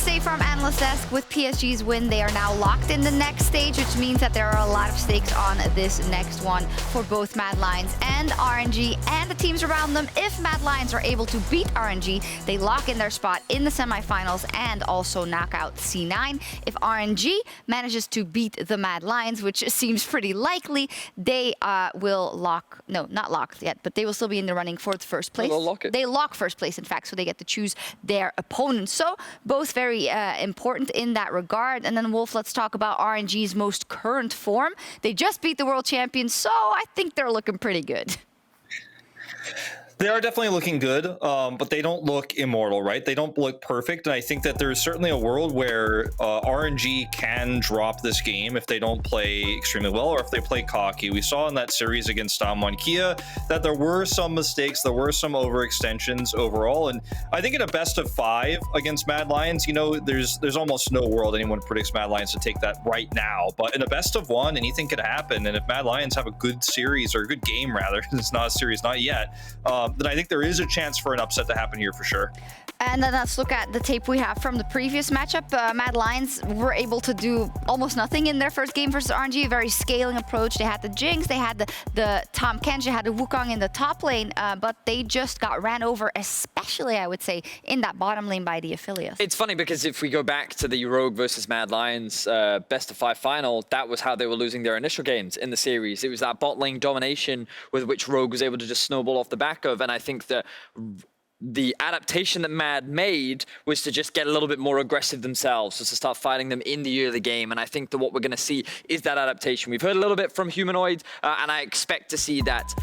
say from Analyst Desk, with PSG's win, they are now locked in the next stage, which means that there are a lot of stakes on this next one for both Mad Lions and RNG and the teams around them. If Mad Lions are able to beat RNG, they lock in their spot in the semifinals and also knock out C9. If RNG manages to beat the Mad Lions, which seems pretty likely, they will lock, no, not locked yet, but they will still be in the running for the first place. They'll lock it. They lock first place, in fact, so they get to choose their opponent. So both very important in that regard. And then Wolf, let's talk about RNG's most current form. They just beat the world champions, so I think they're looking pretty good. They are definitely looking good, but they don't look immortal, right? They don't look perfect, and I think that there's certainly a world where RNG can drop this game if they don't play extremely well or if they play cocky. We saw in that series against Kia that there were some mistakes, there were some overextensions overall, and I think in a best of 5 against Mad Lions, you know, there's almost no world anyone predicts Mad Lions to take that right now, but in a best of 1, anything could happen, and if Mad Lions have a good series, or a good game rather, it's not a series, not yet, then I think there is a chance for an upset to happen here for sure. And then let's look at the tape we have from the previous matchup. Mad Lions were able to do almost nothing in their first game versus RNG, a very scaling approach. They had the Jinx, they had the Tahm Kench, they had the Wukong in the top lane, but they just got ran over, especially, I would say, in that bottom lane by the affiliates. It's funny because if we go back to the Rogue versus Mad Lions best of 5 final, that was how they were losing their initial games in the series. It was that bot lane domination with which Rogue was able to just snowball off the back of, and I think that the adaptation that Mad made was to just get a little bit more aggressive themselves, just to start fighting them in the early game. And I think that what we're going to see is that adaptation. We've heard a little bit from Humanoid, and I expect to see that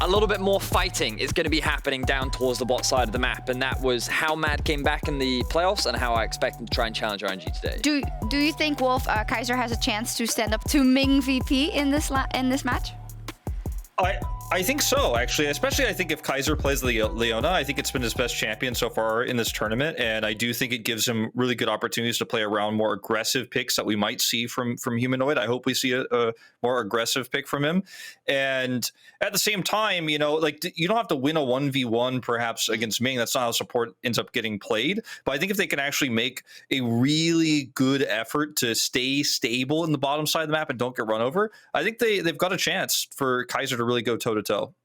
a little bit more fighting is going to be happening down towards the bot side of the map. And that was how Mad came back in the playoffs and how I expect them to try and challenge RNG today. Do you think, Wolf, Kaiser has a chance to stand up to Ming VP in this match? I think so, actually. Especially, I think if Kaiser plays Leona, I think it's been his best champion so far in this tournament, and I do think it gives him really good opportunities to play around more aggressive picks that we might see from Humanoid. I hope we see a more aggressive pick from him. And at the same time, you know, like, you don't have to win a 1v1 perhaps against Ming. That's not how support ends up getting played. But I think if they can actually make a really good effort to stay stable in the bottom side of the map and don't get run over, I think they've got a chance for Kaiser to really go toe-to-toe.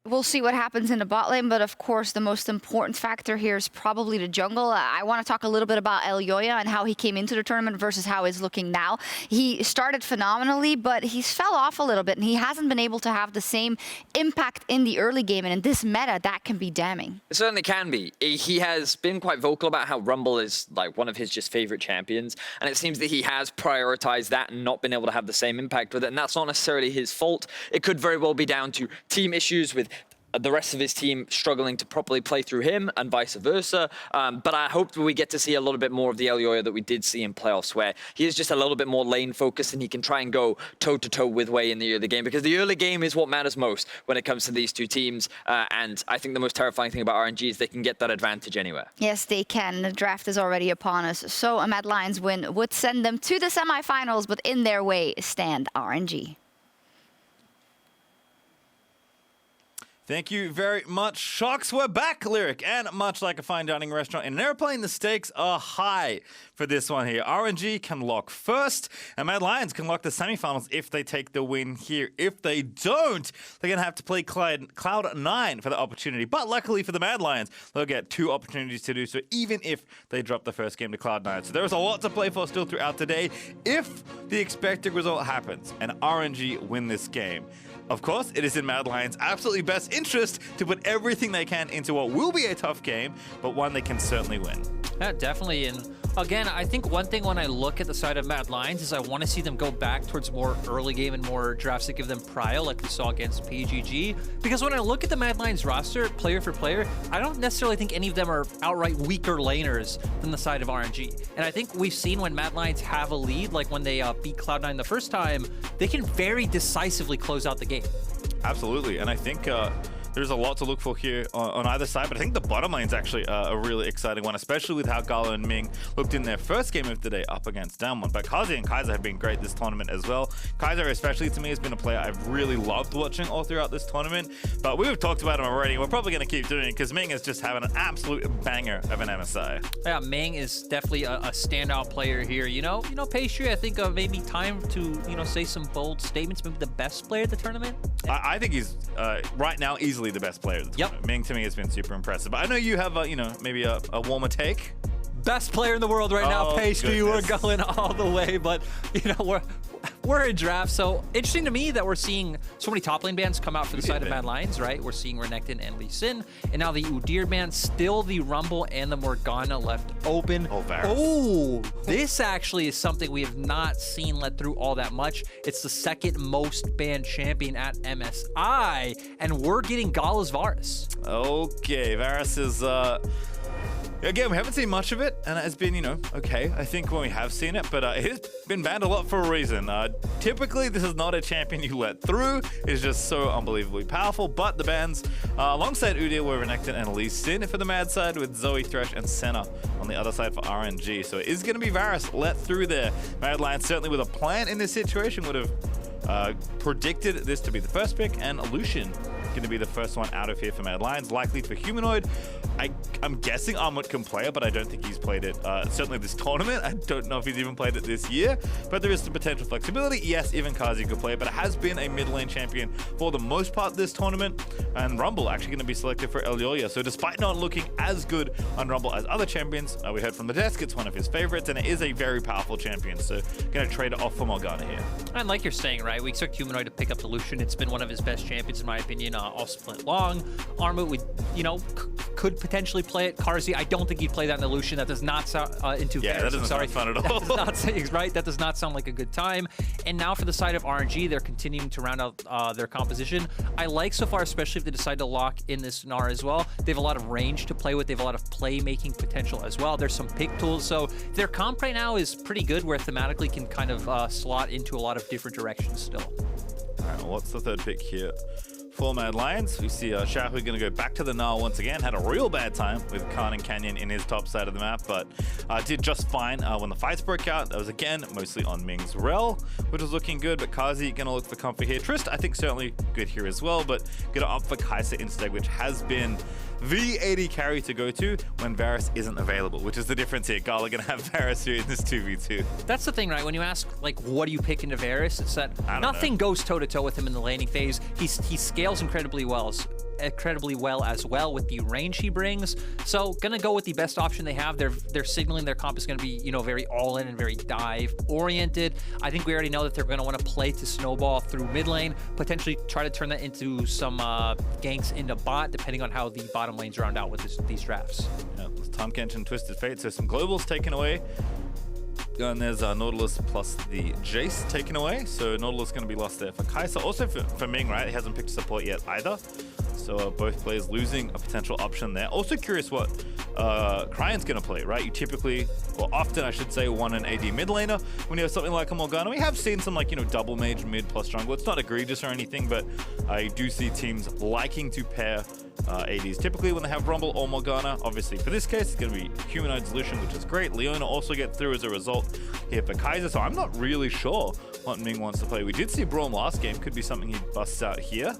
We'll see what happens in the bot lane, but of course the most important factor here is probably the jungle. I want to talk a little bit about Elyoya and how he came into the tournament versus how he's looking now. He started phenomenally, but he's fell off a little bit, and he hasn't been able to have the same impact in the early game, and in this meta, that can be damning. It certainly can be. He has been quite vocal about how Rumble is like one of his just favorite champions, and it seems that he has prioritized that and not been able to have the same impact with it, and that's not necessarily his fault. It could very well be down to team issues with the rest of his team struggling to properly play through him and vice versa. But I hope we get to see a little bit more of the Elyoya that we did see in playoffs, where he is just a little bit more lane focused and he can try and go toe-to-toe with Wei in the early game, because the early game is what matters most when it comes to these two teams. And I think the most terrifying thing about RNG is they can get that advantage anywhere. Yes, they can. The draft is already upon us. So a Mad Lions win would send them to the semifinals, but in their way stand RNG. Thank you very much, Sjokz. We're back, Lyric, and much like a fine dining restaurant in an airplane, the stakes are high for this one here. RNG can lock first, and Mad Lions can lock the semifinals if they take the win here. If they don't, they're going to have to play Cloud9 for the opportunity. But luckily for the Mad Lions, they'll get 2 opportunities to do so, even if they drop the first game to Cloud9. So there is a lot to play for still throughout today. If the expected result happens and RNG win this game, of course, it is in Mad Lions' absolutely best interest to put everything they can into what will be a tough game, but one they can certainly win. Yeah, definitely. And again, I think one thing when I look at the side of Mad Lions is I want to see them go back towards more early game and more drafts that give them prio, like we saw against PGG. Because when I look at the Mad Lions roster, player for player, I don't necessarily think any of them are outright weaker laners than the side of RNG. And I think we've seen when Mad Lions have a lead, like when they beat Cloud9 the first time, they can very decisively close out the game. Absolutely, and I think there's a lot to look for here on either side, but I think the bottom lane's actually a really exciting one, especially with how GALA and Ming looked in their first game of the day up against Damwon. But Carzzy and Kaiser have been great this tournament as well. Kaiser, especially to me, has been a player I've really loved watching all throughout this tournament, but we've talked about him already. We're probably going to keep doing it because Ming is just having an absolute banger of an MSI. Yeah, Ming is definitely a standout player here. You know, Pastry, I think maybe time to, say some bold statements. Maybe the best player at the tournament. I think he's right now easily the best player of the tournament. Ming to me has been super impressive, but I know you have maybe a warmer take. Best player in the world right now, Pastry. Goodness. We're going all the way, but we're in draft. So interesting to me that we're seeing so many top lane bans come out for the side of Mad Lions, right? We're seeing Renekton and Lee Sin, and now the Udyr ban, still the Rumble and the Morgana left open. Oh, Varus. Oh, this actually is something we have not seen let through all that much. It's the second most banned champion at MSI, and we're getting GALA's Varus. Okay, Varus is again, we haven't seen much of it, and it's been, okay, I think when we have seen it, but it has been banned a lot for a reason. Typically, this is not a champion you let through. It's just so unbelievably powerful, but the bans alongside Udyr were Renekton and Lee Sin for the Mad side, with Zoe, Thresh, and Senna on the other side for RNG. So it is going to be Varus let through there. Mad Lions, certainly with a plan in this situation, would have predicted this to be the first pick, and Lucian going to be the first one out of here for Mad Lions, likely for Humanoid. I'm guessing Armut can play it, but I don't think he's played it, certainly this tournament. I don't know if he's even played it this year, but there is the potential flexibility. Yes, even Carzzy could play it, but it has been a mid lane champion for the most part this tournament, and Rumble actually going to be selected for Elyoya. So despite not looking as good on Rumble as other champions, we heard from the desk, it's one of his favorites, and it is a very powerful champion, so going to trade it off for Morgana here. And like you're saying, right, we expect Humanoid to pick up the Lucian. It's been one of his best champions, in my opinion, all split long. Armut, could potentially play it. Carzzy, I don't think he'd play that in the Lucian. That does not sound into that doesn't sound fun at all. That does not sound like a good time. And now for the side of RNG, they're continuing to round out their composition. I like so far, especially if they decide to lock in this Gnar as well. They have a lot of range to play with. They have a lot of playmaking potential as well. There's some pick tools. So their comp right now is pretty good, where thematically can kind of slot into a lot of different directions still. All right, well, what's the third pick here? For Mad Lions, we see Xiaohu going to go back to the Gnar once again. Had a real bad time with Khan and Canyon in his top side of the map, but did just fine when the fights broke out. That was, again, mostly on Ming's rel, which was looking good, but Carzzy going to look for comfort here. Trist, I think, certainly good here as well, but going to opt for Kai'Sa instead, which has been the AD carry to go to when Varus isn't available, which is the difference here. GALA going to have Varus here in this 2v2. That's the thing, right? When you ask, what do you pick into Varus? It's that nothing goes toe-to-toe with him in the laning phase. He scales incredibly well as well with the range he brings. So gonna go with the best option they have. They're signaling their comp is gonna be, very all-in and very dive-oriented. I think we already know that they're gonna want to play to snowball through mid lane, potentially try to turn that into some ganks into bot, depending on how the bottom lanes round out with these drafts. Yeah, Tom Kenshin Twisted Fate, so some globals taken away. And there's Nautilus plus the Jace taken away. So Nautilus going to be lost there for Kai'Sa. Also for Ming, right? He hasn't picked support yet either. So both players losing a potential option there. Also curious what Cryin's going to play, right? You typically, or often I should say, want an AD mid laner. When you have something like a Morgana, we have seen some double mage mid plus jungle. It's not egregious or anything, but I do see teams liking to pair ADs typically when they have Rumble or Morgana. Obviously for this case it's going to be Humanoid Lucian, which is great. Leona also gets through as a result here for Kaiser, so I'm not really sure what Ming wants to play. We did see Braum last game, could be something he busts out here.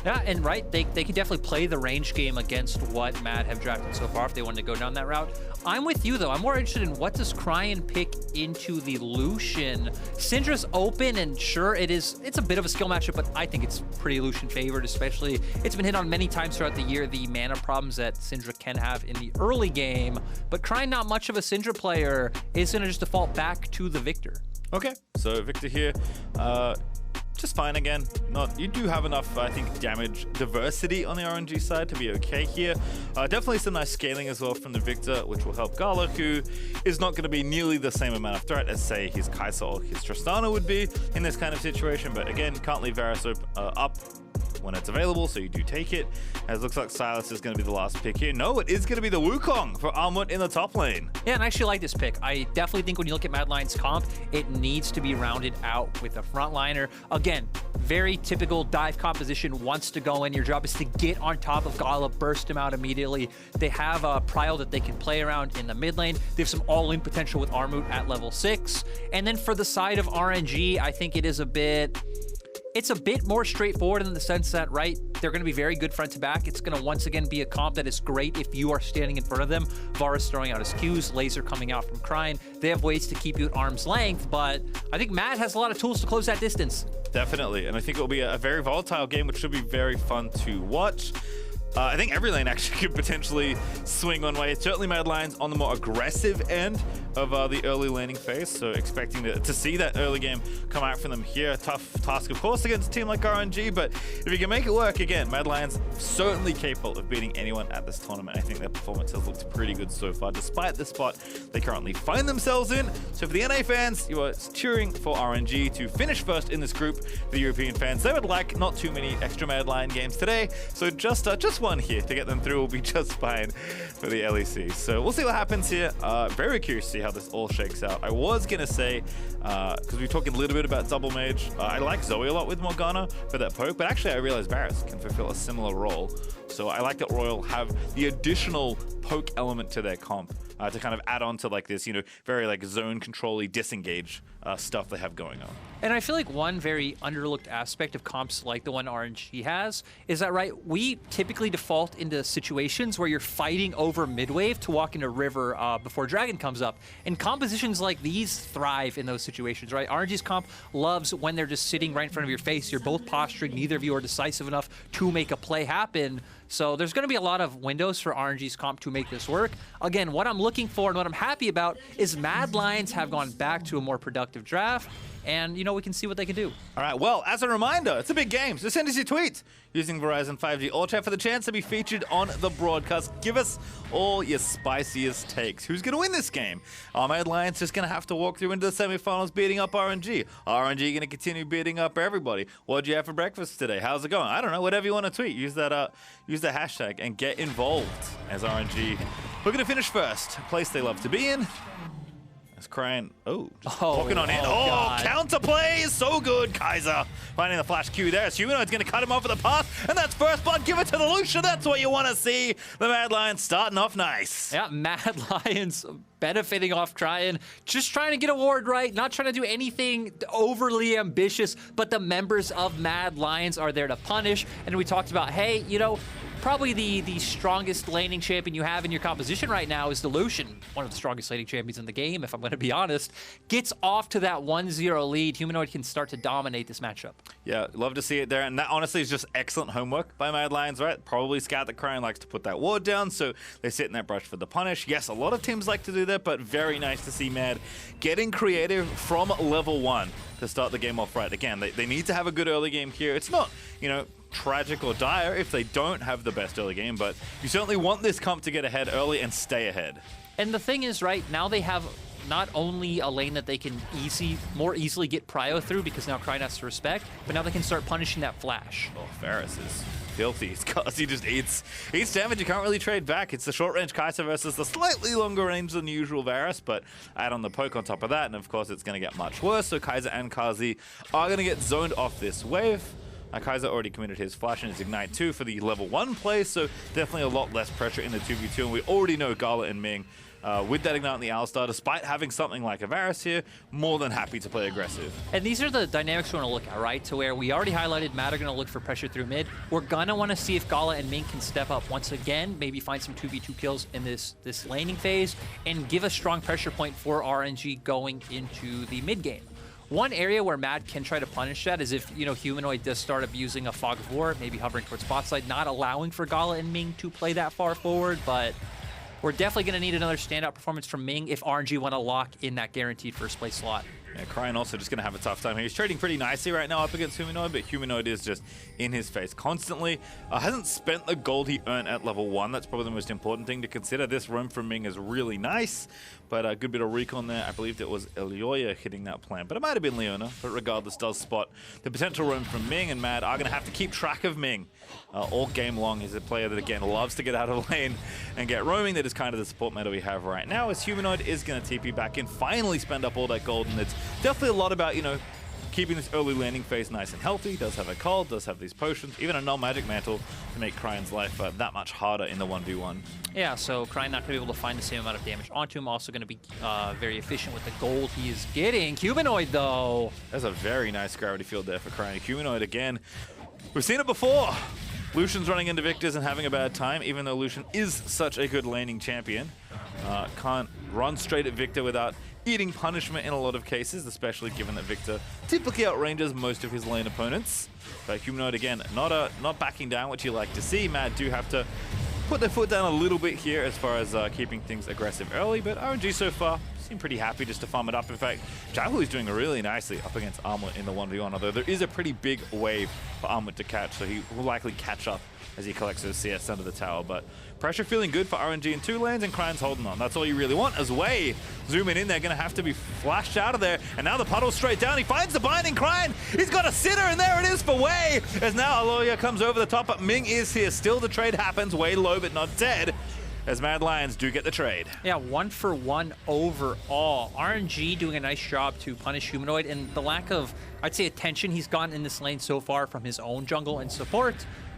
Yeah, and right, they can definitely play the range game against what Mad have drafted so far if they wanted to go down that route. I'm with you though. I'm more interested in what does Cryin pick into the Lucian. Syndra's open, and sure, it's a bit of a skill matchup, but I think it's pretty Lucian favored, especially it's been hit on many times throughout the year, the mana problems that Syndra can have in the early game. But Cryin, not much of a Syndra player, is going to just default back to the Viktor. Okay, so Viktor here. Just fine again. You do have enough, I think, damage diversity on the RNG side to be okay here. Definitely some nice scaling as well from the Viktor, which will help GALA, who is not going to be nearly the same amount of threat as, say, his Kai'Sa or his Tristana would be in this kind of situation. But again, can't leave Varus up when it's available, so you do take it. As it looks like Silas is going to be the last pick here. No, it is going to be the Wukong for Armut in the top lane. Yeah, and I actually like this pick. I definitely think when you look at Mad Lion's comp, it needs to be rounded out with a frontliner. Again, very typical dive composition, wants to go in. Your job is to get on top of GALA, burst him out immediately. They have a Prio that they can play around in the mid lane. They have some all-in potential with Armut at level 6. And then for the side of RNG, I think it's a bit more straightforward in the sense that, right, they're going to be very good front to back. It's going to once again be a comp that is great if you are standing in front of them. Varus throwing out his Qs, laser coming out from Cryin. They have ways to keep you at arm's length, but I think Mad has a lot of tools to close that distance. Definitely, and I think it will be a very volatile game, which should be very fun to watch. I think every lane actually could potentially swing one way. Certainly Mad Lions on the more aggressive end of the early laning phase, so expecting to see that early game come out from them here. Tough task, of course, against a team like RNG, but if you can make it work, again, Mad Lions certainly capable of beating anyone at this tournament. I think their performance has looked pretty good so far, despite the spot they currently find themselves in. So for the NA fans, you are cheering for RNG to finish first in this group. The European fans, they would like not too many extra Mad Lion games today, so just one here to get them through will be just fine for the LEC. So we'll see what happens here. Very curious to see how this all shakes out. I was gonna say, because we talked a little bit about double mage, I like Zoe a lot with Morgana for that poke, but actually I realized Varus can fulfill a similar role. So I like that Royal have the additional poke element to their comp to kind of add on to like this, very like zone control-y disengage stuff they have going on. And I feel like one very underlooked aspect of comps like the one RNG has is that, right, we typically default into situations where you're fighting over mid-wave to walk into river before Dragon comes up. And compositions like these thrive in those situations, right? RNG's comp loves when they're just sitting right in front of your face. You're both posturing, neither of you are decisive enough to make a play happen. So there's going to be a lot of windows for RNG's comp to make this work. Again, what I'm looking for and what I'm happy about is Mad Lions have gone back to a more productive draft. And, we can see what they can do. All right, well, as a reminder, it's a big game, so send us your tweets using Verizon 5G All Chat for the chance to be featured on the broadcast. Give us all your spiciest takes. Who's going to win this game? Are Mad Lions just going to have to walk through into the semifinals beating up RNG? RNG going to continue beating up everybody? What'd you have for breakfast today? How's it going? I don't know, whatever you want to tweet. Use that hashtag and get involved as RNG. We're going to finish first, a place they love to be in. As Cryin, walking on in. God. Counterplay is so good. Kaiser finding the flash Q there. Humanoid's going to cut him off with the pass, and that's first blood. Give it to the Lucian. That's what you want to see. The Mad Lions starting off nice. Yeah, Mad Lions benefiting off Cryin, just trying to get a ward right, not trying to do anything overly ambitious, but the members of Mad Lions are there to punish. And we talked about, hey, probably the strongest laning champion you have in your composition right now is the Lucian, one of the strongest laning champions in the game, if I'm going to be honest. Gets off to that 1-0 lead. Humanoid can start to dominate this matchup. Yeah, love to see it there. And that honestly is just excellent homework by Mad Lions, right? Probably scout that Cryin likes to put that ward down, so they sit in that brush for the punish. Yes, a lot of teams like to do that, but very nice to see Mad getting creative from level 1 to start the game off right. Again, they need to have a good early game here. It's not, tragic or dire if they don't have the best early game, but you certainly want this comp to get ahead early and stay ahead. And the thing is, right, now they have not only a lane that they can more easily get Prio through because now Cryin has to respect, but now they can start punishing that flash. Oh, Varus is filthy. Carzzy just eats damage. You can't really trade back. It's the short-range Kai'Sa versus the slightly longer range than usual Varus, but add on the poke on top of that, and of course it's going to get much worse. So Kai'Sa and Carzzy are going to get zoned off this wave. Kai'Sa already committed his flash and his ignite too for the level 1 play, so definitely a lot less pressure in the 2v2, and we already know GALA and Ming with that ignite on the Alistar, despite having something like a Varus here, more than happy to play aggressive. And these are the dynamics we want to look at, right? To where we already highlighted Mad are going to look for pressure through mid. We're going to want to see if GALA and Ming can step up once again, maybe find some 2v2 kills in this laning phase, and give a strong pressure point for RNG going into the mid game. One area where Mad can try to punish that is if, Humanoid does start abusing a Fog of War, maybe hovering towards bot side, not allowing for GALA and Ming to play that far forward, but we're definitely going to need another standout performance from Ming if RNG want to lock in that guaranteed first place slot. Yeah, Cryin also just going to have a tough time here. He's trading pretty nicely right now up against Humanoid, but Humanoid is just in his face constantly. Hasn't spent the gold he earned at level 1. That's probably the most important thing to consider. This roam from Ming is really nice, but a good bit of recon there. I believed it was Elyoya hitting that plan, but it might have been Leona, but regardless does spot the potential roam from Ming, and Mad are going to have to keep track of Ming all game long. He's a player that, again, loves to get out of lane and get roaming. That is kind of the support meta we have right now, as Humanoid is going to TP back in, finally spend up all that gold, and it's definitely a lot about, you know, keeping this early landing phase nice and healthy. Does have a cold, does have these potions, even a null-magic mantle to make Cryin's life that much harder in the 1v1. Yeah, so Cryin not going to be able to find the same amount of damage onto him. Also going to be very efficient with the gold he is getting. Humanoid, though. That's a very nice gravity field there for Cryin. Humanoid, again, we've seen it before. Lucian's running into Victor's and having a bad time, even though Lucian is such a good laning champion. Can't run straight at Viktor without eating punishment in a lot of cases, especially given that Viktor typically outranges most of his lane opponents. But Humanoid, again, not backing down, which you like to see. Mad do have to put their foot down a little bit here as far as keeping things aggressive early, but RNG so far seem pretty happy just to farm it up. In fact, Xiaohu is doing really nicely up against Armut in the 1v1, although there is a pretty big wave for Armut to catch, so he will likely catch up as he collects those CS under the tower. But pressure feeling good for RNG in 2 lanes, and Cryin's holding on. That's all you really want. As Wei zooming in, they're going to have to be flashed out of there. And now the puddle straight down. He finds the binding. Cryin, he's got a sitter, and there it is for Wei. As now Elyoya comes over the top, but Ming is here. Still the trade happens. Wei low, but not dead, as Mad Lions do get the trade. Yeah, 1-for-1 overall. RNG doing a nice job to punish Humanoid, and the lack of, I'd say, attention he's gotten in this lane so far from his own jungle and support.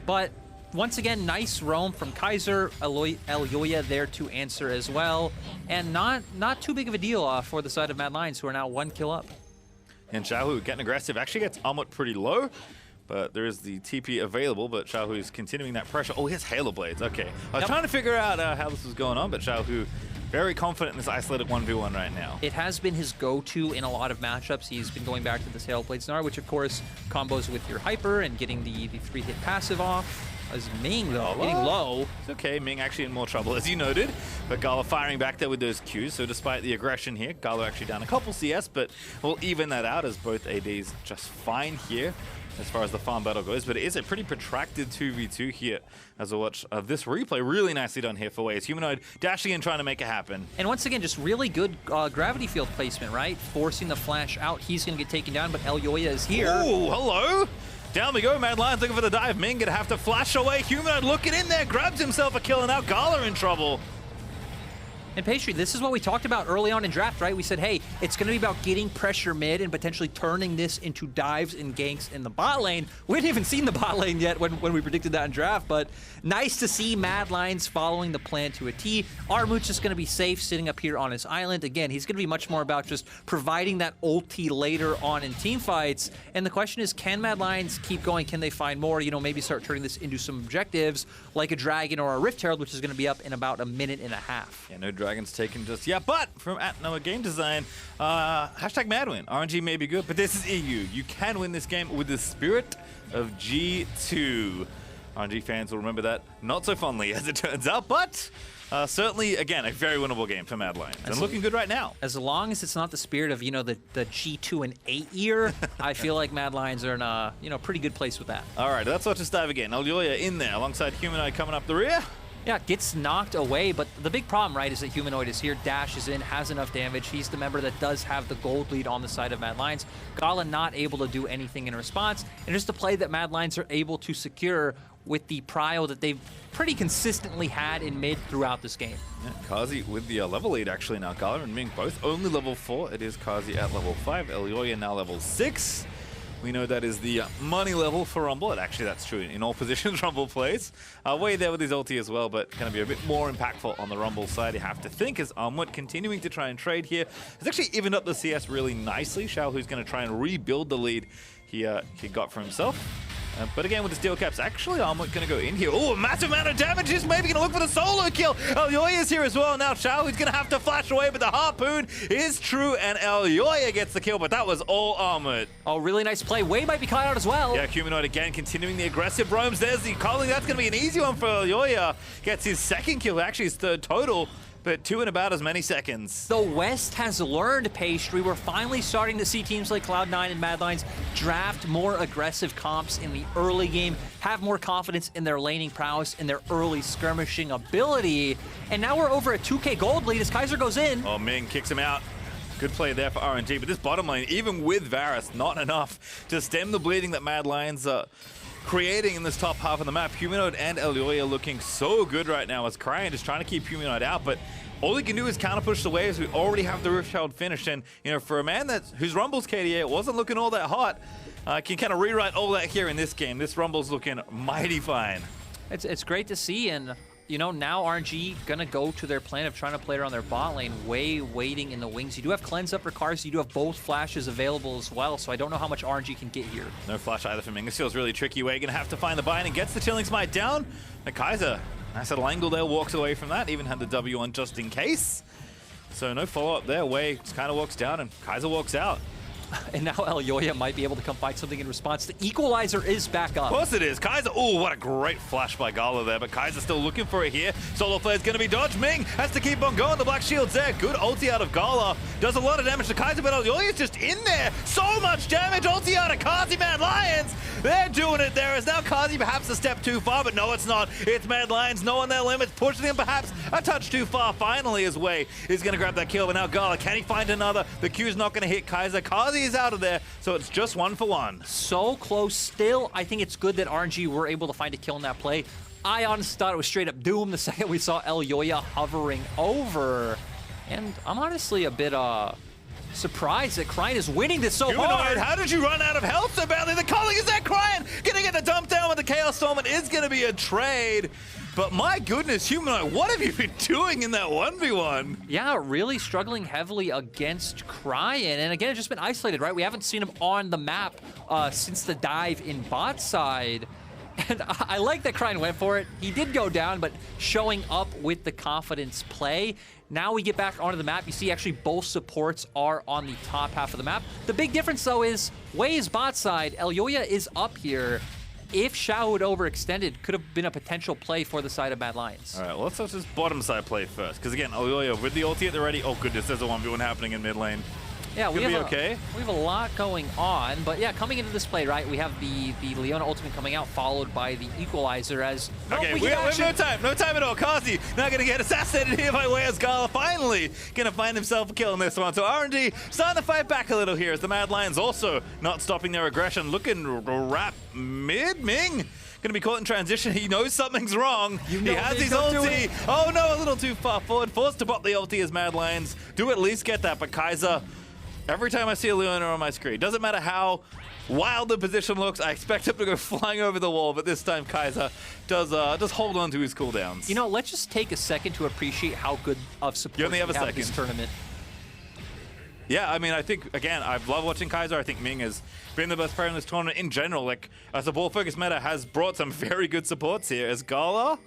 But once again, nice roam from Kaiser. Elyoya there to answer as well. And not too big of a deal for the side of Mad Lions, who are now 1 kill up. And Xiaohu getting aggressive. Actually gets Armut pretty low, but there is the TP available, but Xiaohu is continuing that pressure. Oh, he has Halo Blades. Okay. I was trying to figure out how this was going on, but Xiaohu very confident in this isolated 1v1 right now. It has been his go-to in a lot of matchups. He's been going back to this Halo Blades Gnar, which of course combos with your Hyper and getting the 3-hit passive off. As Ming, though, getting low. It's okay, Ming actually in more trouble, as you noted. But GALA firing back there with those Qs, so despite the aggression here, GALA actually down a couple CS, but we'll even that out as both ADs just fine here as far as the farm battle goes. But it is a pretty protracted 2v2 here as we watch this replay. Really nicely done here for Wei. Humanoid dashing in, trying to make it happen. And once again, just really good gravity field placement, right? Forcing the flash out. He's going to get taken down, but Elyoya is here. Oh, hello! Down we go, Mad Lions looking for the dive. Ming gonna have to flash away. Humanoid looking in there, grabs himself a kill, and now GALA in trouble. And Pastry, this is what we talked about early on in draft, right? We said, hey, it's going to be about getting pressure mid and potentially turning this into dives and ganks in the bot lane. We hadn't even seen the bot lane yet when we predicted that in draft, but nice to see Mad Lions following the plan to a T. Armut's just going to be safe sitting up here on his island. Again, he's going to be much more about just providing that ulti later on in team fights. And the question is, can Mad Lions keep going? Can they find more? You know, maybe start turning this into some objectives like a Dragon or a Rift Herald, which is going to be up in about 1.5 minutes. Yeah, no Dragons taken just yet, but from @Noah Game Design, #MadWin. RNG may be good, but this is EU. You can win this game with the spirit of G2. RNG fans will remember that not so fondly, as it turns out, but certainly, again, a very winnable game for Mad Lions. And looking good right now. As long as it's not the spirit of, you know, the G2 and 8 year, I feel like Mad Lions are in a, you know, pretty good place with that. All right, let's watch this dive again. Elyoya in there alongside Humanoid coming up the rear. Yeah, gets knocked away, but the big problem, right, is that Humanoid is here, dashes in, has enough damage. He's the member that does have the gold lead on the side of Mad Lions. GALA not able to do anything in response, and just a play that Mad Lions are able to secure with the prio that they've pretty consistently had in mid throughout this game. Yeah, Carzzy with the level lead actually now. GALA and Ming both only level 4. It is Carzzy at level 5, Elyoya now level 6. We know that is the money level for Rumble, and actually that's true in all positions Rumble plays. Way there with his ulti as well, but going to be a bit more impactful on the Rumble side, you have to think, as Armut continuing to try and trade here. Has actually evened up the CS really nicely. Xiaohu's going to try and rebuild the lead he got for himself. But again, with the steel caps, actually, Armut going to go in here. Oh, a massive amount of damage. Just maybe going to look for the solo kill. Elyoya is here as well. Now Xiaohu's going to have to flash away, but the harpoon is true, and Elyoya gets the kill, but that was all Armut. Oh, really nice play. Wei might be caught out as well. Yeah, Humanoid again continuing the aggressive roams. There's the calling. That's going to be an easy one for Elyoya. Gets his second kill, actually his third total. but 2 in about as many seconds. The West has learned, Pastry. We're finally starting to see teams like Cloud9 and Mad Lions draft more aggressive comps in the early game, have more confidence in their laning prowess, in their early skirmishing ability. And now we're over a 2K gold lead as Kaiser goes in. Oh, Ming kicks him out. Good play there for RNG, but this bottom lane, even with Varus, not enough to stem the bleeding that Mad Lions are creating in this top half of the map. Humanoid and Elyoya looking so good right now as Cryin just trying to keep Humanoid out, but all he can do is counter push the waves. We already have the Riftchild finished, and you know, for a man whose Rumble's KDA, it wasn't looking all that hot. Can kind of rewrite all that here in this game. This Rumble's looking mighty fine. It's great to see, and you know, now RNG gonna go to their plan of trying to play around their bot lane, waiting in the wings. You do have cleanse up for Carzzy, you do have both flashes available as well, so I don't know how much RNG can get here. No flash either for Ming. This feels really tricky. We're gonna have to find the bind and gets the Chilling Smite down. And Kai'Sa, nice little angle there, walks away from that, even had the W on just in case. So no follow-up there. Wei just kind of walks down and Kai'Sa walks out. And now Elyoya might be able to come find something in response. The equalizer is back up. Of course it is. Kai'Sa, oh, what a great flash by GALA there, but Kai'Sa still looking for it here. Solo Flare's going to be dodged. Ming has to keep on going. The Black Shield's there. Good ulti out of GALA. Does a lot of damage to Kai'Sa, but Elyoya's just in there. So much damage. Ulti out of Carzzy, Mad Lions. They're doing it there. Is now Carzzy perhaps a step too far, but no, it's not. It's Mad Lions knowing their limits, pushing him perhaps a touch too far. Finally, his Wei is going to grab that kill, but now GALA, can he find another? The Q's not going to hit Kai'Sa. Carzzy is out of there. So it's just 1 for 1. So close still. I think it's good that RNG were able to find a kill in that play. I honestly thought it was straight up doom the second we saw Elyoya hovering over. And I'm honestly a bit surprised that Cryin is winning this so Humanoid, hard. how did you run out of health so badly? The calling is there, Cryin! Gonna get the dump down with the Chaos Storm. It is gonna be a trade. But my goodness, Humanoid, what have you been doing in that 1v1? Yeah, really struggling heavily against Cryin. And again, it's just been isolated, right? We haven't seen him on the map since the dive in bot side. And I like that Cryin went for it. He did go down, but showing up with the confidence play. Now we get back onto the map. You see actually both supports are on the top half of the map. The big difference though is Wei's bot side. Elyoya is up here. If Xiaohu had overextended, could have been a potential play for the side of Mad Lions. All right, well, let's watch this bottom side play first. Because again, Elyoya with the ulti at the ready. Oh goodness, there's a 1v1 happening in mid lane. Yeah, we have we have a lot going on, but yeah, coming into this play, right, we have the Leona ultimate coming out, followed by the equalizer as... Okay, we have no time at all. Carzzy not going to get assassinated here by Wei as GALA finally going to find himself a kill in this one. So RNG starting to fight back a little here as the Mad Lions also not stopping their aggression, looking to wrap mid. Ming going to be caught in transition. He knows something's wrong. He has his ulti. Oh no, a little too far forward. Forced to pop the ulti as Mad Lions do at least get that, but Kai'Sa... Every time I see a Leona on my screen, doesn't matter how wild the position looks, I expect him to go flying over the wall, but this time Kai'Sa does hold on to his cooldowns. You know, let's just take a second to appreciate how good of support we have in this tournament. Yeah, I mean, I think, again, I love watching Kai'Sa. I think Ming has been the best player in this tournament in general. Like, a support-focused meta has brought some very good supports here. As GALA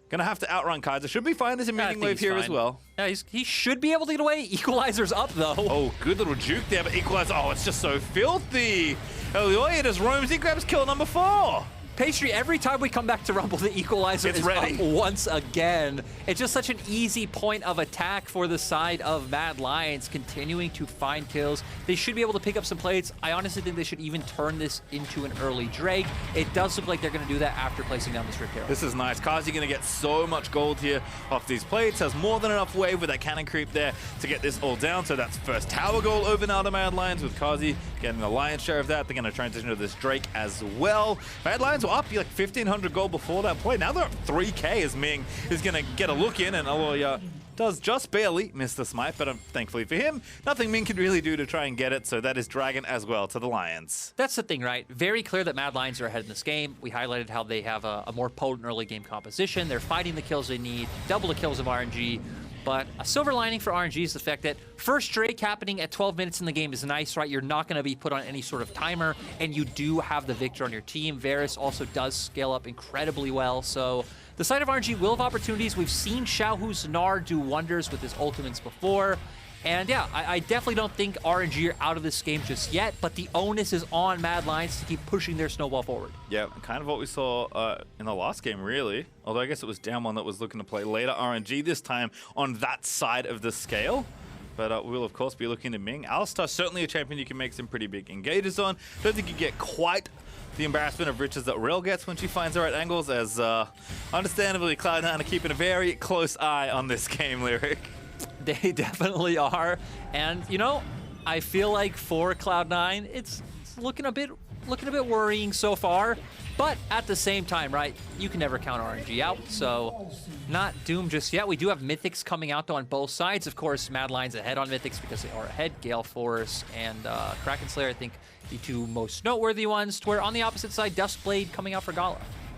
gonna have to outrun Kai'Sa. Should be fine as a meeting wave here as well. Yeah, he should be able to get away. Equalizer's up, though. Oh, good little juke there, but Equalizer, oh, it's just so filthy. Elyoya just roams, he grabs kill number 4. Pastry, every time we come back to Rumble, the equalizer is ready. Up once again. It's just such an easy point of attack for the side of Mad Lions, continuing to find kills. They should be able to pick up some plates. I honestly think they should even turn this into an early Drake. It does look like they're going to do that after placing down this Rift Arrow. This is nice. Carzzy going to get so much gold here off these plates. Has more than enough wave with that cannon creep there to get this all down. So that's first tower goal over now to Mad Lions with Carzzy getting the lion's share of that. They're going to transition to this Drake as well. Mad Lions were up like 1,500 gold before that point. Now they're up 3k as Ming is going to get a look in, and Elyoya does just barely miss the smite, but thankfully for him, nothing Ming can really do to try and get it, so that is Dragon as well to the Lions. That's the thing, right? Very clear that Mad Lions are ahead in this game. We highlighted how they have a more potent early game composition. They're fighting the kills they need, double the kills of RNG. But a silver lining for RNG is the fact that first Drake happening at 12 minutes in the game is nice, right? You're not going to be put on any sort of timer, and you do have the Viktor on your team. Varus also does scale up incredibly well, so the side of RNG will have opportunities. We've seen Xiaohu's Gnar do wonders with his ultimates before. And yeah, I definitely don't think RNG are out of this game just yet, but the onus is on Mad Lions to keep pushing their snowball forward. Yeah, kind of what we saw in the last game, really. Although I guess it was Down One that was looking to play later RNG this time on that side of the scale. But we'll, of course, be looking to Ming. Alistar, certainly a champion you can make some pretty big engages on. Don't think you get quite the embarrassment of riches that Rail gets when she finds the right angles, as understandably Cloud9 are keeping a very close eye on this game, Lyric. They definitely are. And, you know, I feel like for Cloud9, it's looking a bit worrying so far. But at the same time, right, you can never count RNG out, so not doomed just yet. We do have Mythics coming out, though, on both sides. Of course, Mad Lions ahead on Mythics because they are ahead. Gale Force and Kraken Slayer, I think, the two most noteworthy ones. To where on the opposite side, Duskblade coming out for GALA.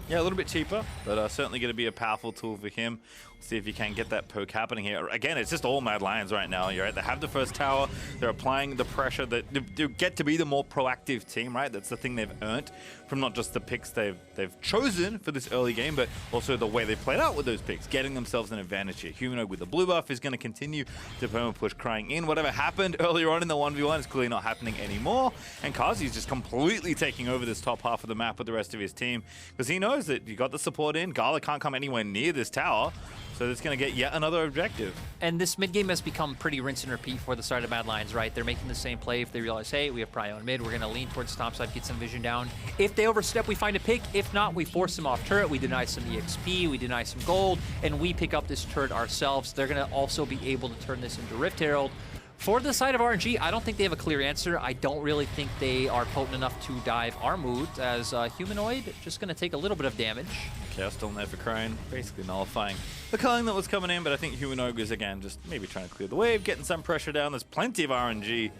Yeah, a little bit cheaper, but certainly going to be a powerful tool for him. See if you can get that poke happening here. Again, it's just all Mad Lions right now. You're right. They have the first tower. They're applying the pressure that they get to be the more proactive team, right? That's the thing they've earned from not just the picks they've chosen for this early game, but also the way they played out with those picks, getting themselves an advantage here. Humanoid with the blue buff is going to continue to perma push Cryin in. Whatever happened earlier on in the 1v1 is clearly not happening anymore. And Carzzy is just completely taking over this top half of the map with the rest of his team because he knows that you got the support in. GALA can't come anywhere near this tower. So it's going to get yet another objective. And this mid game has become pretty rinse and repeat for the side of Mad Lions, right? They're making the same play. If they realize, hey, we have Prio on mid, we're going to lean towards top side, get some vision down. If they overstep, we find a pick. If not, we force them off turret. We deny some EXP, we deny some gold, and we pick up this turret ourselves. They're going to also be able to turn this into Rift Herald. For the side of RNG, I don't think they have a clear answer. I don't really think they are potent enough to dive Armut, as Humanoid just going to take a little bit of damage. Chaos still there for Cryin, basically nullifying the culling that was coming in, but I think Humanoid is, again, just maybe trying to clear the wave, getting some pressure down. There's plenty of RNG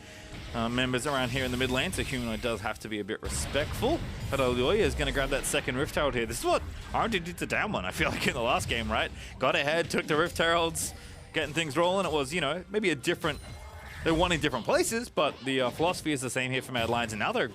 members around here in the mid lane, so Humanoid does have to be a bit respectful. But Elyoya is going to grab that second Rift Herald here. This is what RNG did to Down One, I feel like, in the last game, right? Got ahead, took the Rift Heralds, getting things rolling. It was, you know, maybe a different... They're one in different places, but the philosophy is the same here for Mad Lions, and now they're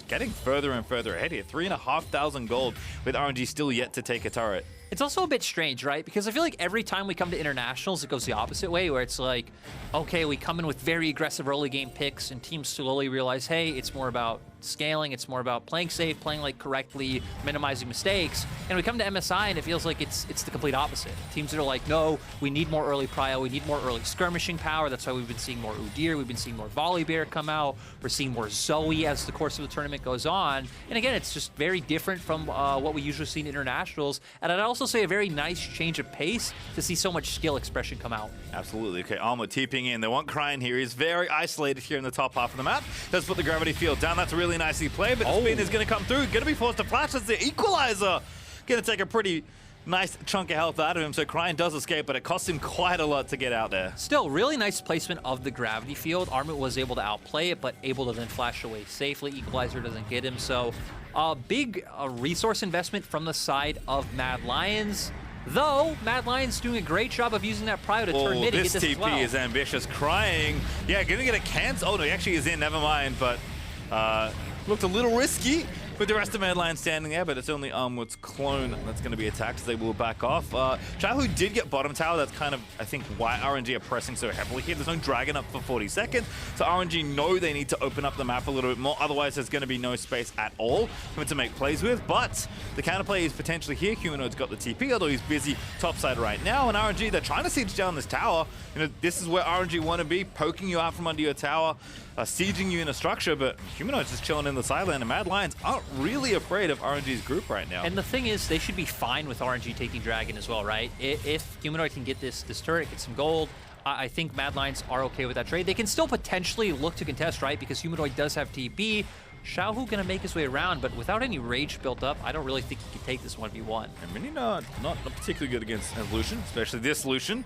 getting further and further ahead here. 3,500 gold with RNG still yet to take a turret. It's also a bit strange, right? Because I feel like every time we come to internationals, it goes the opposite way, where it's like, okay, we come in with very aggressive early game picks, and teams slowly realize, hey, it's more about scaling, it's more about playing safe, playing like correctly, minimizing mistakes. And we come to MSI, and it feels like it's the complete opposite. Teams that are like, no, we need more early prio, we need more early skirmishing power. That's why we've been seeing more Udyr, we've been seeing more Volibear come out, we're seeing more Zoe as the course of the tournament goes on. And again, it's just very different from what we usually see in internationals. And I'd also say a very nice change of pace to see so much skill expression come out. Absolutely. Okay, Armut TPing in. They want Cryin here. He's very isolated here in the top half of the map. Does put the gravity field down. That's really nicely played, but the spin is going to come through. Going to be forced to flash as the equalizer. Going to take a pretty nice chunk of health out of him, so Cryin does escape, but it costs him quite a lot to get out there. Still, really nice placement of the gravity field. Armut was able to outplay it, but able to then flash away safely. Equalizer doesn't get him, so a big resource investment from the side of Mad Lions. Though, Mad Lions doing a great job of using that prio to turn mid and get this TP as well. is ambitious. Cryin, yeah, gonna get a cancel. Oh no, he actually is in, never mind, but looked a little risky with the rest of Mad Lions standing there, but it's only Armut's clone that's going to be attacked, so they will back off. Xiaohu did get bottom tower. That's kind of, I think, why RNG are pressing so heavily here. There's no dragon up for 40 seconds, so RNG know they need to open up the map a little bit more. Otherwise, there's going to be no space at all for him to make plays with. But the counterplay is potentially here. Humanoid's got the TP, although he's busy topside right now. And RNG, they're trying to siege down this tower. You know, this is where RNG want to be, poking you out from under your tower, sieging you in a structure, but Humanoid's just chilling in the sideline, and Mad Lions aren't really afraid of RNG's group right now. And the thing is, they should be fine with RNG taking Dragon as well, right? If Humanoid can get this turret, get some gold, I think Mad Lions are okay with that trade. They can still potentially look to contest, right? Because Humanoid does have TP. Xiaohu gonna make his way around, but without any rage built up, I don't really think he can take this 1v1. And really not particularly good against Lucian, especially this Lucian.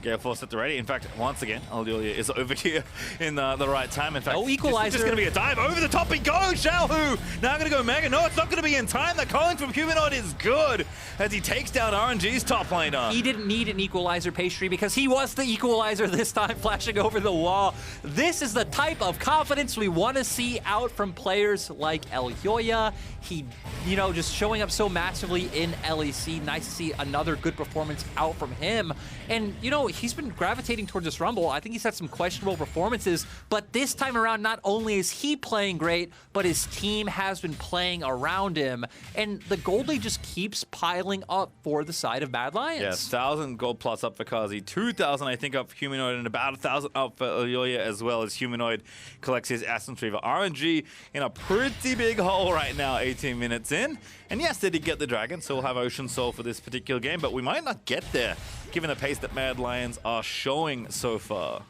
Gale Force at the ready. In fact, once again, Elyoya is over here in the right time. In fact, equalizer. Just going to be a dive. Over the top he goes, Xiaohu! Now going to go Mega. No, it's not going to be in time. The calling from Humanoid is good as he takes down RNG's top laner. He didn't need an equalizer, Pastry, because he was the equalizer this time, flashing over the wall. This is the type of confidence we want to see out from players like Elyoya. He, you know, just showing up so massively in LEC. Nice to see another good performance out from him. And, you know, he's been gravitating towards this Rumble. I think he's had some questionable performances, but this time around, not only is he playing great, but his team has been playing around him. And the gold lead just keeps piling up for the side of Mad Lions. Yes, 1,000 gold plus up for Carzzy, 2,000 I think up for Humanoid, and about 1,000 up for Elyoya, as well as Humanoid collects his Aston Retriever. RNG in a pretty big hole right now, 18 minutes in. And yes, they did get the Dragon, so we'll have Ocean Soul for this particular game, but we might not get there, given the pace that Mad Lions are showing so far.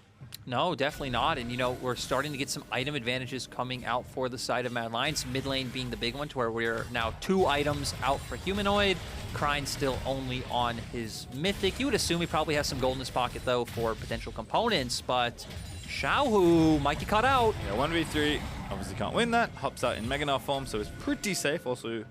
No, definitely not. And, you know, we're starting to get some item advantages coming out for the side of Mad Lions, mid lane being the big one, to where we're now 2 items out for Humanoid. Cryin still only on his Mythic. You would assume he probably has some gold in his pocket, though, for potential components, but Xiaohu might get caught out. Yeah, 1v3, obviously can't win that. Hops out in Mega Gnar form, so it's pretty safe. Also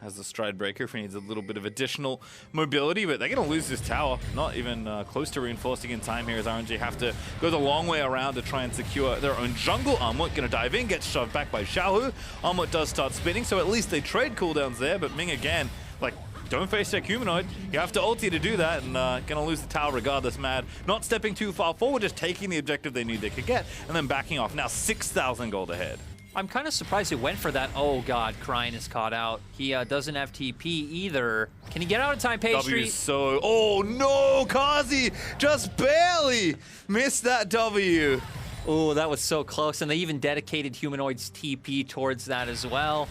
has the Stride Breaker if he needs a little bit of additional mobility, but they're going to lose this tower. Not even close to reinforcing in time here, as RNG have to go the long way around to try and secure their own jungle. Armut going to dive in, gets shoved back by Xiaohu. Armut does start spinning, so at least they trade cooldowns there, but Ming again, like, don't face check Humanoid. You have to ulti to do that, and gonna lose the tower regardless. Mad not stepping too far forward, just taking the objective they knew they could get, and then backing off. Now 6,000 gold ahead. I'm kind of surprised he went for that. Oh god, Cryin is caught out. He doesn't have TP either. Can he get out in time, Pastry? So, oh no, Carzzy just barely missed that W. Oh, that was so close, and they even dedicated Humanoid's TP towards that as well.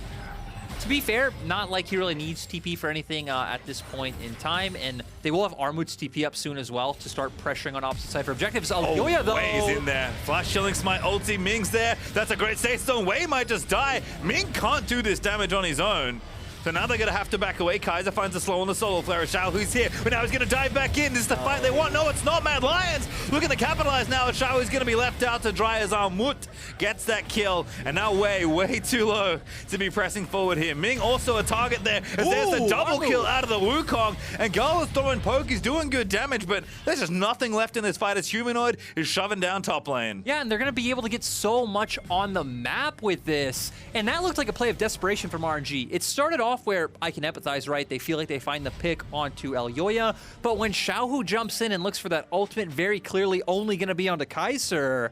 To be fair, not like he really needs TP for anything at this point in time, and they will have Armut's TP up soon as well to start pressuring on opposite side for objectives. Elyoya, though. Wei's in there. Flash Chilling Smite ulti. Ming's there. That's a great safe zone. Wei might just die. Ming can't do this damage on his own. So now they're going to have to back away. Kaiser finds a slow on the solo flare. Xiaohu's here, but now he's going to dive back in. This is the fight they want. No, it's not. Mad Lions looking to capitalize now. Xiaohu's going to be left out to dry as Armut gets that kill. And now way too low to be pressing forward here. Ming also a target there, as there's the double kill out of the Wukong. And GALA's throwing poke. He's doing good damage, but there's just nothing left in this fight as Humanoid is shoving down top lane. Yeah, and they're going to be able to get so much on the map with this. And that looked like a play of desperation from RNG. It started off where I can empathize, right? They feel like they find the pick onto Elyoya, but when Xiaohu jumps in and looks for that ultimate, very clearly only going to be onto Kaiser,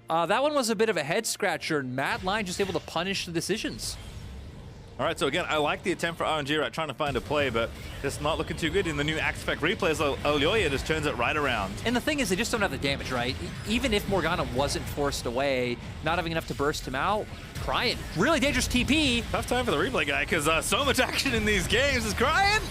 that one was a bit of a head scratcher, and Mad Lion just able to punish the decisions. All right, so again, I like the attempt for RNG, right, trying to find a play, but just not looking too good in the new Axe Spec replays. Elyoya just turns it right around. And the thing is, they just don't have the damage, right? Even if Morgana wasn't forced away, not having enough to burst him out, Cryin, really dangerous TP. Tough time for the replay guy, because so much action in these games. Is Cryin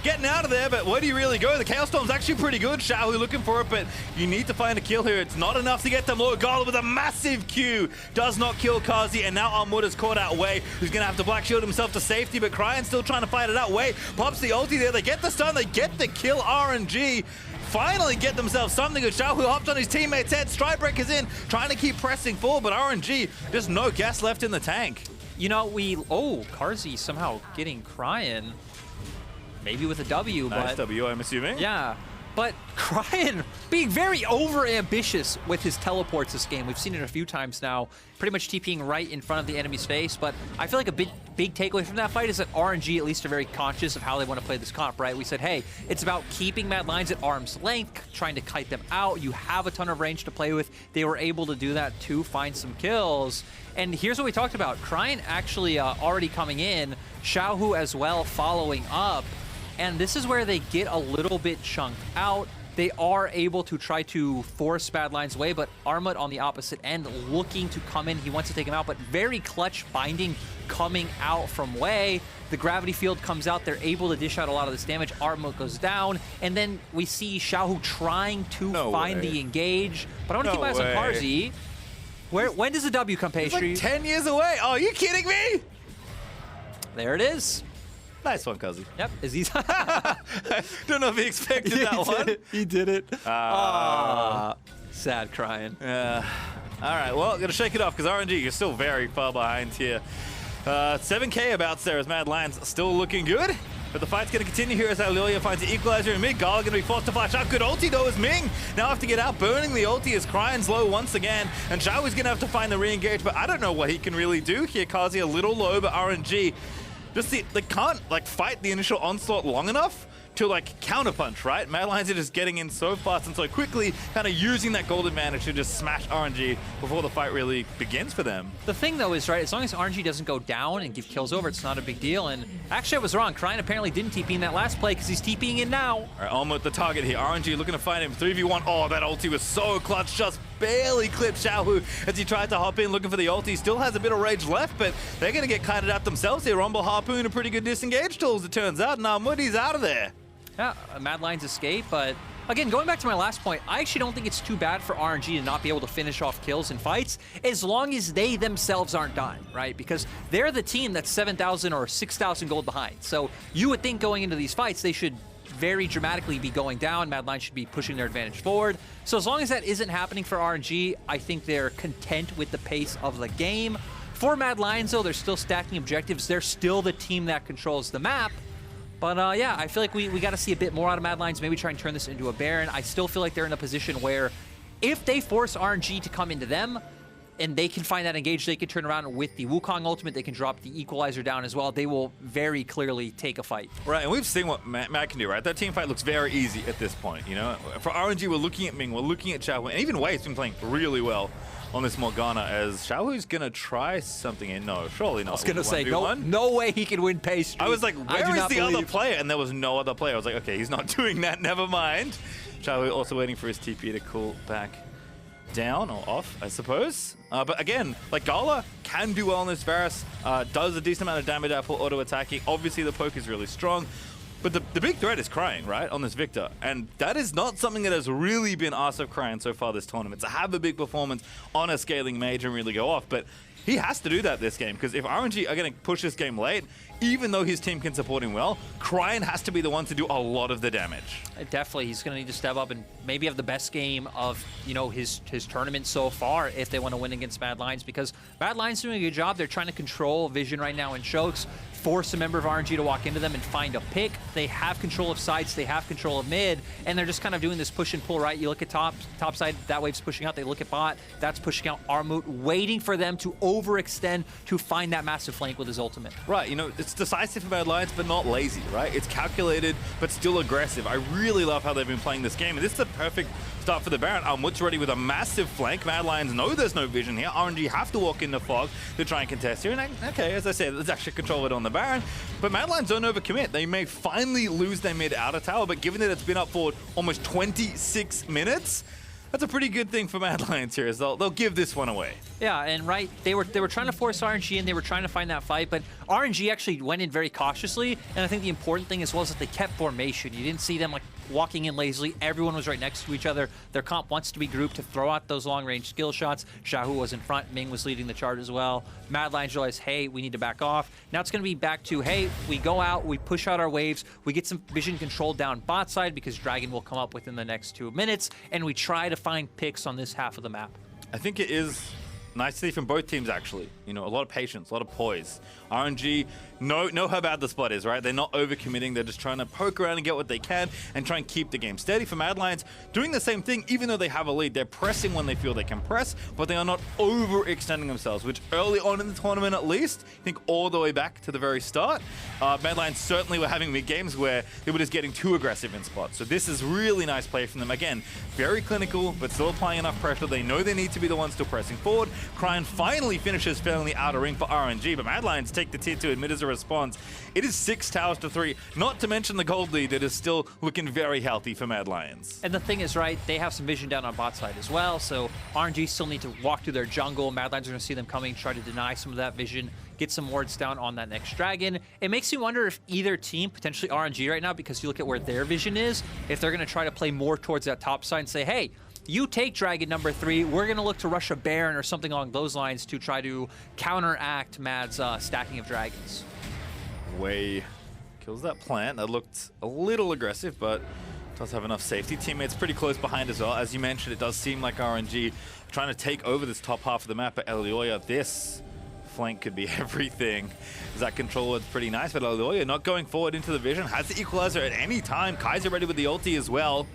getting out of there, but where do you really go? The Chaos Storm's actually pretty good. Xiaohu looking for it, but you need to find a kill here. It's not enough to get them low. GALA with a massive Q does not kill Carzzy, and now Armut is caught out. Wei, who's going to have to black shield himself to safety, but Cryin still trying to fight it out. Wei pops the ulti there. They get the stun. They get the kill. RNG finally get themselves something. Xiaohu hopped on his teammate's head. Stride Breaker's in, trying to keep pressing forward, but RNG, just no gas left in the tank. You know, Carzzy somehow getting Cryin. Maybe with a W, nice but... W, I'm assuming. Yeah, but Cryin being very over-ambitious with his teleports this game. We've seen it a few times now, pretty much TPing right in front of the enemy's face, but I feel like a big takeaway from that fight is that RNG at least are very conscious of how they want to play this comp, right? We said, hey, it's about keeping Mad Lions at arm's length, trying to kite them out. You have a ton of range to play with. They were able to do that to find some kills. And here's what we talked about. Cryin actually already coming in, Xiaohu as well following up. And this is where they get a little bit chunked out. They are able to try to force Mad Lions away, but Armut on the opposite end looking to come in. He wants to take him out, but very clutch binding coming out from Wei. The gravity field comes out. They're able to dish out a lot of this damage. Armut goes down, and then we see Xiaohu trying to find the engage. But I want to keep my eyes on Carzzy. When does the W come, Pastry? It's like 10 years away. Oh, are you kidding me? There it is. Nice one, Carzzy. Yep. Is he? Don't know if he expected that one. He did it. Sad Cryin. All right, well, gonna shake it off because RNG, you're still very far behind here. 7K abouts there as Mad Lions still looking good. But the fight's going to continue here as Elyoya finds the equalizer in mid. GALA going to be forced to flash out. Good ulti though as Ming now have to get out, burning the ulti as Cryan's low once again. And Xiaohu's going to have to find the re-engage, but I don't know what he can really do here. Carzzy a little low, but RNG, just they can't like fight the initial onslaught long enough to like counterpunch, right? Mad Lions are just getting in so fast and so quickly, kind of using that gold advantage to just smash RNG before the fight really begins for them. The thing though is, right, as long as RNG doesn't go down and give kills over, it's not a big deal. And actually I was wrong. Cryin apparently didn't TP in that last play because he's TPing in now. All right, Armut the target here. RNG looking to find him. 3v1. Oh, that ulti was so clutch. Just barely clipped Xiaohu as he tried to hop in looking for the ulti. Still has a bit of rage left, but they're going to get kited out themselves here. Rumble Harpoon, a pretty good disengage tool as it turns out. And Armut, he's out of there. Yeah, Mad Lions escape, but again, going back to my last point, I actually don't think it's too bad for RNG to not be able to finish off kills in fights as long as they themselves aren't dying, right? Because they're the team that's 7,000 or 6,000 gold behind. So you would think going into these fights, they should very dramatically be going down. Mad Lions should be pushing their advantage forward. So as long as that isn't happening for RNG, I think they're content with the pace of the game. For Mad Lions, though, they're still stacking objectives. They're still the team that controls the map. But yeah, I feel like we got to see a bit more out of Mad Lions, maybe try and turn this into a Baron. I still feel like they're in a position where if they force RNG to come into them and they can find that engage, they can turn around with the Wukong ultimate, they can drop the equalizer down as well. They will very clearly take a fight. Right, and we've seen what Matt can do, right? That team fight looks very easy at this point, you know? For RNG, we're looking at Ming, we're looking at Xiaohu, and even Wei's been playing really well on this Morgana as Xiaohu's gonna try something in. No, surely not. I was gonna say, no way he can win Pastry. I was like, where is the other player? And there was no other player. I was like, okay, he's not doing that, never mind. Xiaohu also waiting for his TP to cool back down or off, I suppose. But again, like GALA can do well on this Varus, does a decent amount of damage out for auto-attacking. Obviously the poke is really strong. But the big threat is Cryin, right, on this Viktor. And that is not something that has really been asked of Cryin so far this tournament, to have a big performance on a scaling mage and really go off. But he has to do that this game, because if RNG are going to push this game late, even though his team can support him well, Cryin has to be the one to do a lot of the damage. Definitely, he's going to need to step up and maybe have the best game of, you know, his tournament so far if they want to win against Mad Lions, because Mad Lions doing a good job. They're trying to control Vision right now in Sjokz, force a member of RNG to walk into them and find a pick. They have control of sides, they have control of mid, and they're just kind of doing this push and pull, right? You look at top side, that wave's pushing out. They look at bot, that's pushing out Armut, waiting for them to overextend to find that massive flank with his ultimate. Right, you know, it's decisive for Mad Lions, but not lazy, right? It's calculated, but still aggressive. I really love how they've been playing this game, and this is a perfect start for the Baron. Armut's ready with a massive flank. Mad Lions know there's no vision here. RNG have to walk into fog to try and contest here. And okay, as I said, let's actually control it on the Baron. But Mad Lions don't overcommit. They may finally lose their mid outer tower, but given that it's been up for almost 26 minutes, that's a pretty good thing for Mad Lions here, as they'll give this one away. Yeah, and right, they were trying to force RNG and they were trying to find that fight, but RNG actually went in very cautiously, and I think the important thing as well is that they kept formation. You didn't see them like walking in lazily. Everyone was right next to each other. Their comp wants to be grouped to throw out those long-range skill shots. Xiaohu was in front. Ming was leading the charge as well. Mad Lions realized, hey, we need to back off. Now it's going to be back to, hey, we go out, we push out our waves, we get some vision control down bot side because Dragon will come up within the next 2 minutes, and we try to find picks on this half of the map. I think it is nice to see from both teams, actually. You know, a lot of patience, a lot of poise. RNG know how bad the spot is, right? They're not overcommitting. They're just trying to poke around and get what they can and try and keep the game steady. For Mad Lions, doing the same thing, even though they have a lead. They're pressing when they feel they can press, but they are not overextending themselves, which early on in the tournament, at least, I think all the way back to the very start, Mad Lions certainly were having mid-games where they were just getting too aggressive in spots. So this is really nice play from them. Again, very clinical, but still applying enough pressure. They know they need to be the ones still pressing forward. Cryin finally finishes filling the outer ring for RNG, but Mad Lions take the tier 2 mid as a response. It is 6 towers to 3, not to mention the gold lead that is still looking very healthy for Mad Lions. And the thing is, right, they have some vision down on bot side as well, so RNG still need to walk through their jungle. Mad Lions are going to see them coming, try to deny some of that vision, get some wards down on that next dragon. It makes you wonder if either team, potentially RNG right now, because you look at where their vision is, if they're going to try to play more towards that top side and say, hey, you take dragon number 3, we're going to look to rush a Baron or something along those lines to try to counteract Mad's stacking of dragons. Wei kills that plant. That looked a little aggressive, but does have enough safety. Teammates pretty close behind as well. As you mentioned, it does seem like RNG trying to take over this top half of the map, but Elyoya, this flank could be everything. As that control was pretty nice, but Elyoya not going forward into the vision, has the equalizer at any time. Kaiser ready with the ulti as well.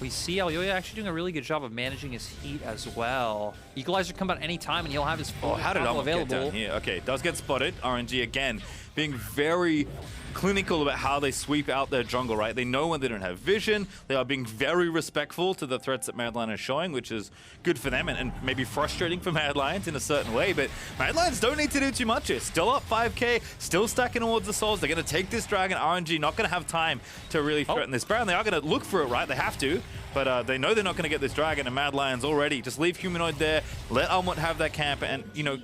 We see Elyoya actually doing a really good job of managing his heat as well. Equalizer come out any time and he'll have his full how did Armut available. get down here? Okay, does get spotted. RNG again being very, clinical about how they sweep out their jungle, right? They know when they don't have vision. They are being very respectful to the threats that Mad Lions are showing, which is good for them and maybe frustrating for Mad Lions in a certain way. But Mad Lions don't need to do too much here. Still up 5k, still stacking towards the souls. They're going to take this dragon. RNG not going to have time to really threaten this Baron. They are going to look for it, right? They have to. But they know they're not going to get this dragon, and Mad Lions already just leave Humanoid there, let Armut have that camp, and, you know,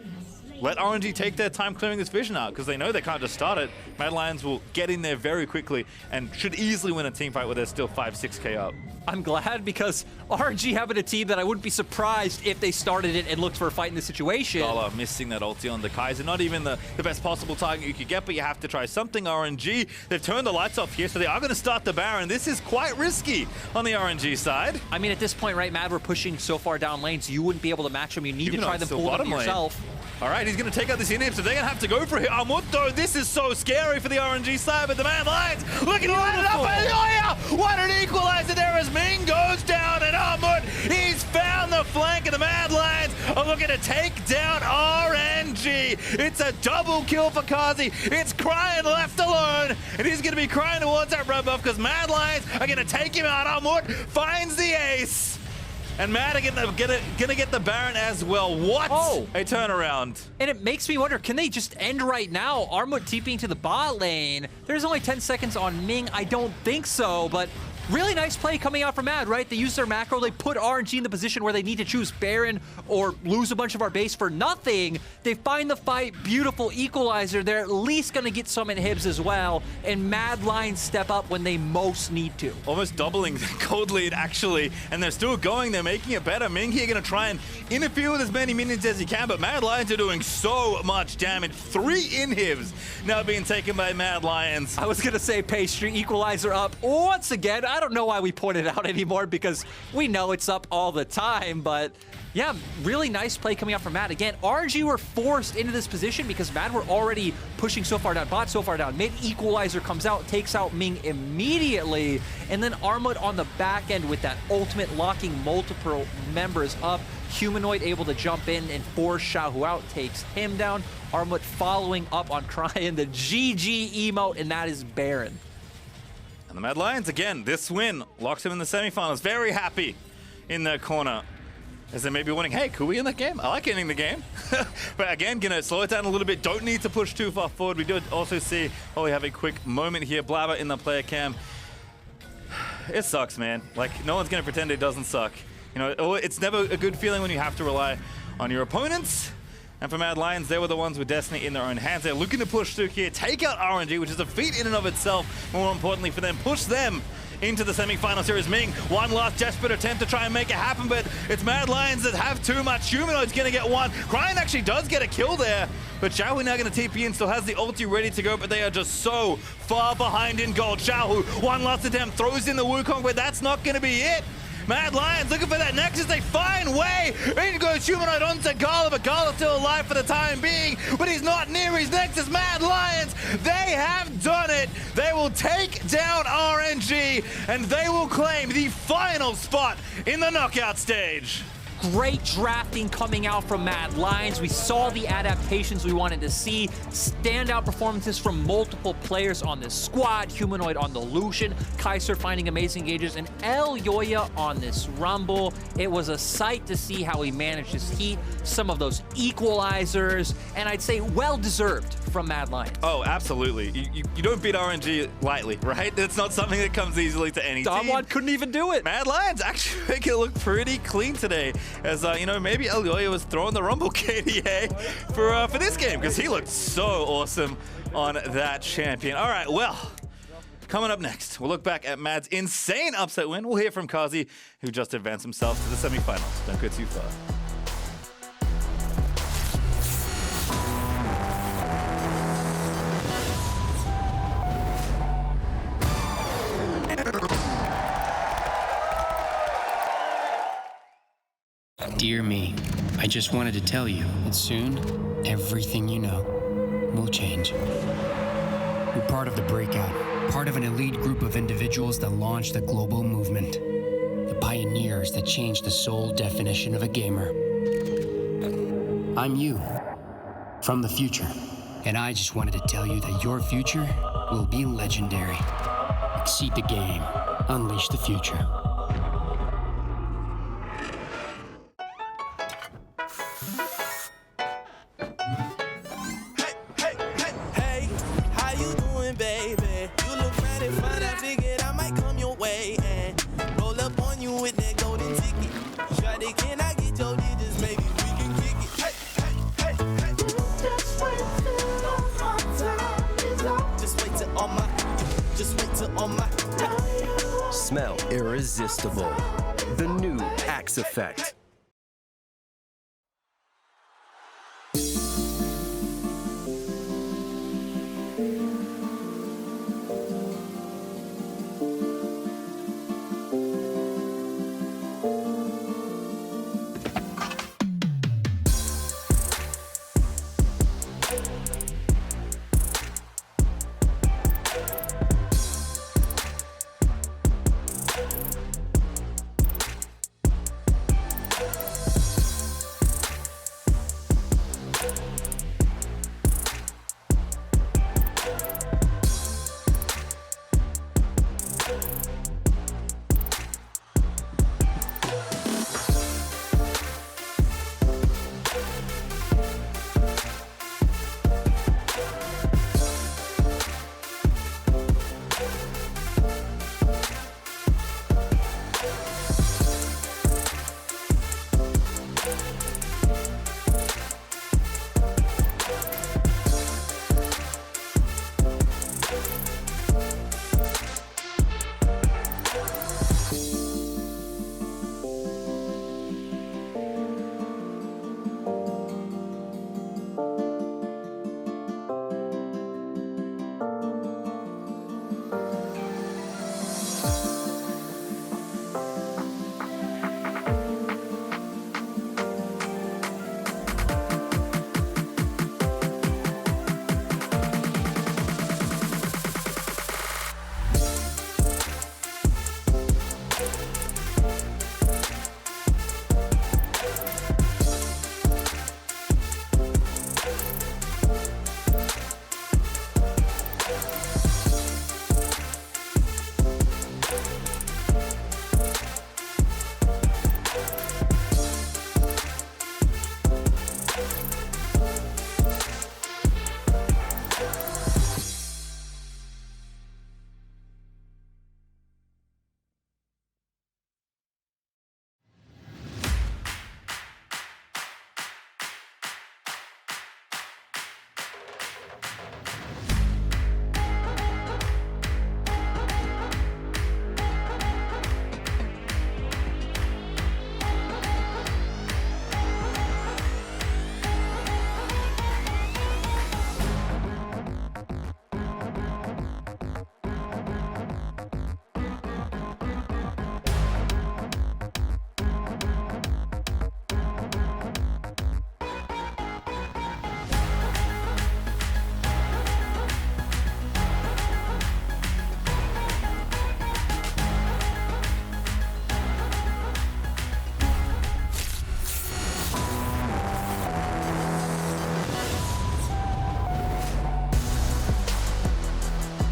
let RNG take their time clearing this vision out, because they know they can't just start it. Mad Lions will get in there very quickly and should easily win a team fight where they're still 5-6k up. I'm glad, because RNG having a team that I wouldn't be surprised if they started it and looked for a fight in this situation. GALA missing that ulti on the Kaiser. Not even the best possible target you could get, but you have to try something. RNG, they've turned the lights off here, so they are going to start the Baron. This is quite risky on the RNG side. I mean, at this point, right, Mad, we're pushing so far down lanes, you wouldn't be able to match them. You need to try them pull them yourself. All right, he's going to take out this inhib, so they're going to have to go for it. Armut, though, this is so scary for the RNG side, but the Mad Lions looking to line it up. Elyoya! What an equalizer there as Ming goes down, and Armut, he's found the flank, and the Mad Lions are looking to take down RNG. It's a double kill for Carzzy. It's Cryin left alone, and he's going to be crying towards that red buff because Mad Lions are going to take him out. Armut finds the ace. And Mad are gonna get the Baron as well. What? Oh. A turnaround. And it makes me wonder, can they just end right now? Armut TPing to the bot lane. There's only 10 seconds on Ming. I don't think so, but really nice play coming out from Mad, right? They use their macro. They put RNG in the position where they need to choose Baron or lose a bunch of our base for nothing. They find the fight. Beautiful equalizer. They're at least going to get some inhibs as well. And Mad Lions step up when they most need to. Almost doubling the gold lead, actually. And they're still going. They're making it better. Ming here going to try and interfere with as many minions as he can. But Mad Lions are doing so much damage. 3 inhibs now being taken by Mad Lions. I was going to say Pastry, equalizer up once again. I don't know why we point it out anymore because we know it's up all the time, but yeah, really nice play coming out from Mad. Again, RNG were forced into this position because Mad were already pushing so far down, bot so far down. Mid equalizer comes out, takes out Ming immediately, and then Armut on the back end with that ultimate locking multiple members up. Humanoid able to jump in and force Xiaohu out, takes him down. Armut following up on Cryin, the GG emote, and that is Baron. And the Mad Lions, again, this win locks him in the semifinals. Very happy in their corner. As they may be wondering, hey, could we end the game? I like ending the game. But again, gonna slow it down a little bit. Don't need to push too far forward. We do also see, we have a quick moment here. Blabber in the player cam. It sucks, man. Like, no one's gonna pretend it doesn't suck. You know, it's never a good feeling when you have to rely on your opponents. And for Mad Lions, they were the ones with destiny in their own hands. They're looking to push through here, take out RNG, which is a feat in and of itself. More importantly for them, push them into the semi-final series. Ming, one last desperate attempt to try and make it happen, but it's Mad Lions that have too much. Humanoid's gonna get one. Cryin actually does get a kill there, but Xiaohu now gonna TP in, still has the ulti ready to go, but they are just so far behind in gold. Xiaohu, one last attempt, throws in the Wukong, but that's not gonna be it. Mad Lions looking for that Nexus. They find way. In goes Humanoid onto GALA, but GALA's still alive for the time being, but he's not near his Nexus. Mad Lions, they have done it. They will take down RNG, and they will claim the final spot in the knockout stage. Great drafting coming out from Mad Lions. We saw the adaptations we wanted to see. Standout performances from multiple players on this squad. Humanoid on the Lucian, Kaiser finding amazing engages, and Elyoya on this Rumble. It was a sight to see how he managed his heat, some of those equalizers, and I'd say well-deserved from Mad Lions. Oh, absolutely. You don't beat RNG lightly, right? It's not something that comes easily to any team. Someone couldn't even do it. Mad Lions actually make it look pretty clean today. As, you know, maybe Elyoya was throwing the Rumble KDA for this game because he looked so awesome on that champion. All right, well, coming up next, we'll look back at Mad's insane upset win. We'll hear from Carzzy, who just advanced himself to the semifinals. Don't go too far. Dear me, I just wanted to tell you that soon, everything you know will change. You're part of the breakout, part of an elite group of individuals that launched a global movement. The pioneers that changed the sole definition of a gamer. I'm you, from the future. And I just wanted to tell you that your future will be legendary. Exceed the game. Unleash the future. Hey, how you doing, baby? You look mighty fine. I figured I might come your way and roll up on you with that golden ticket. Shawty, can I get your digits? Maybe we can kick it. Hey. Just wait till all my time is up. Just wait till all my time. Smell irresistible. The new Axe Effect.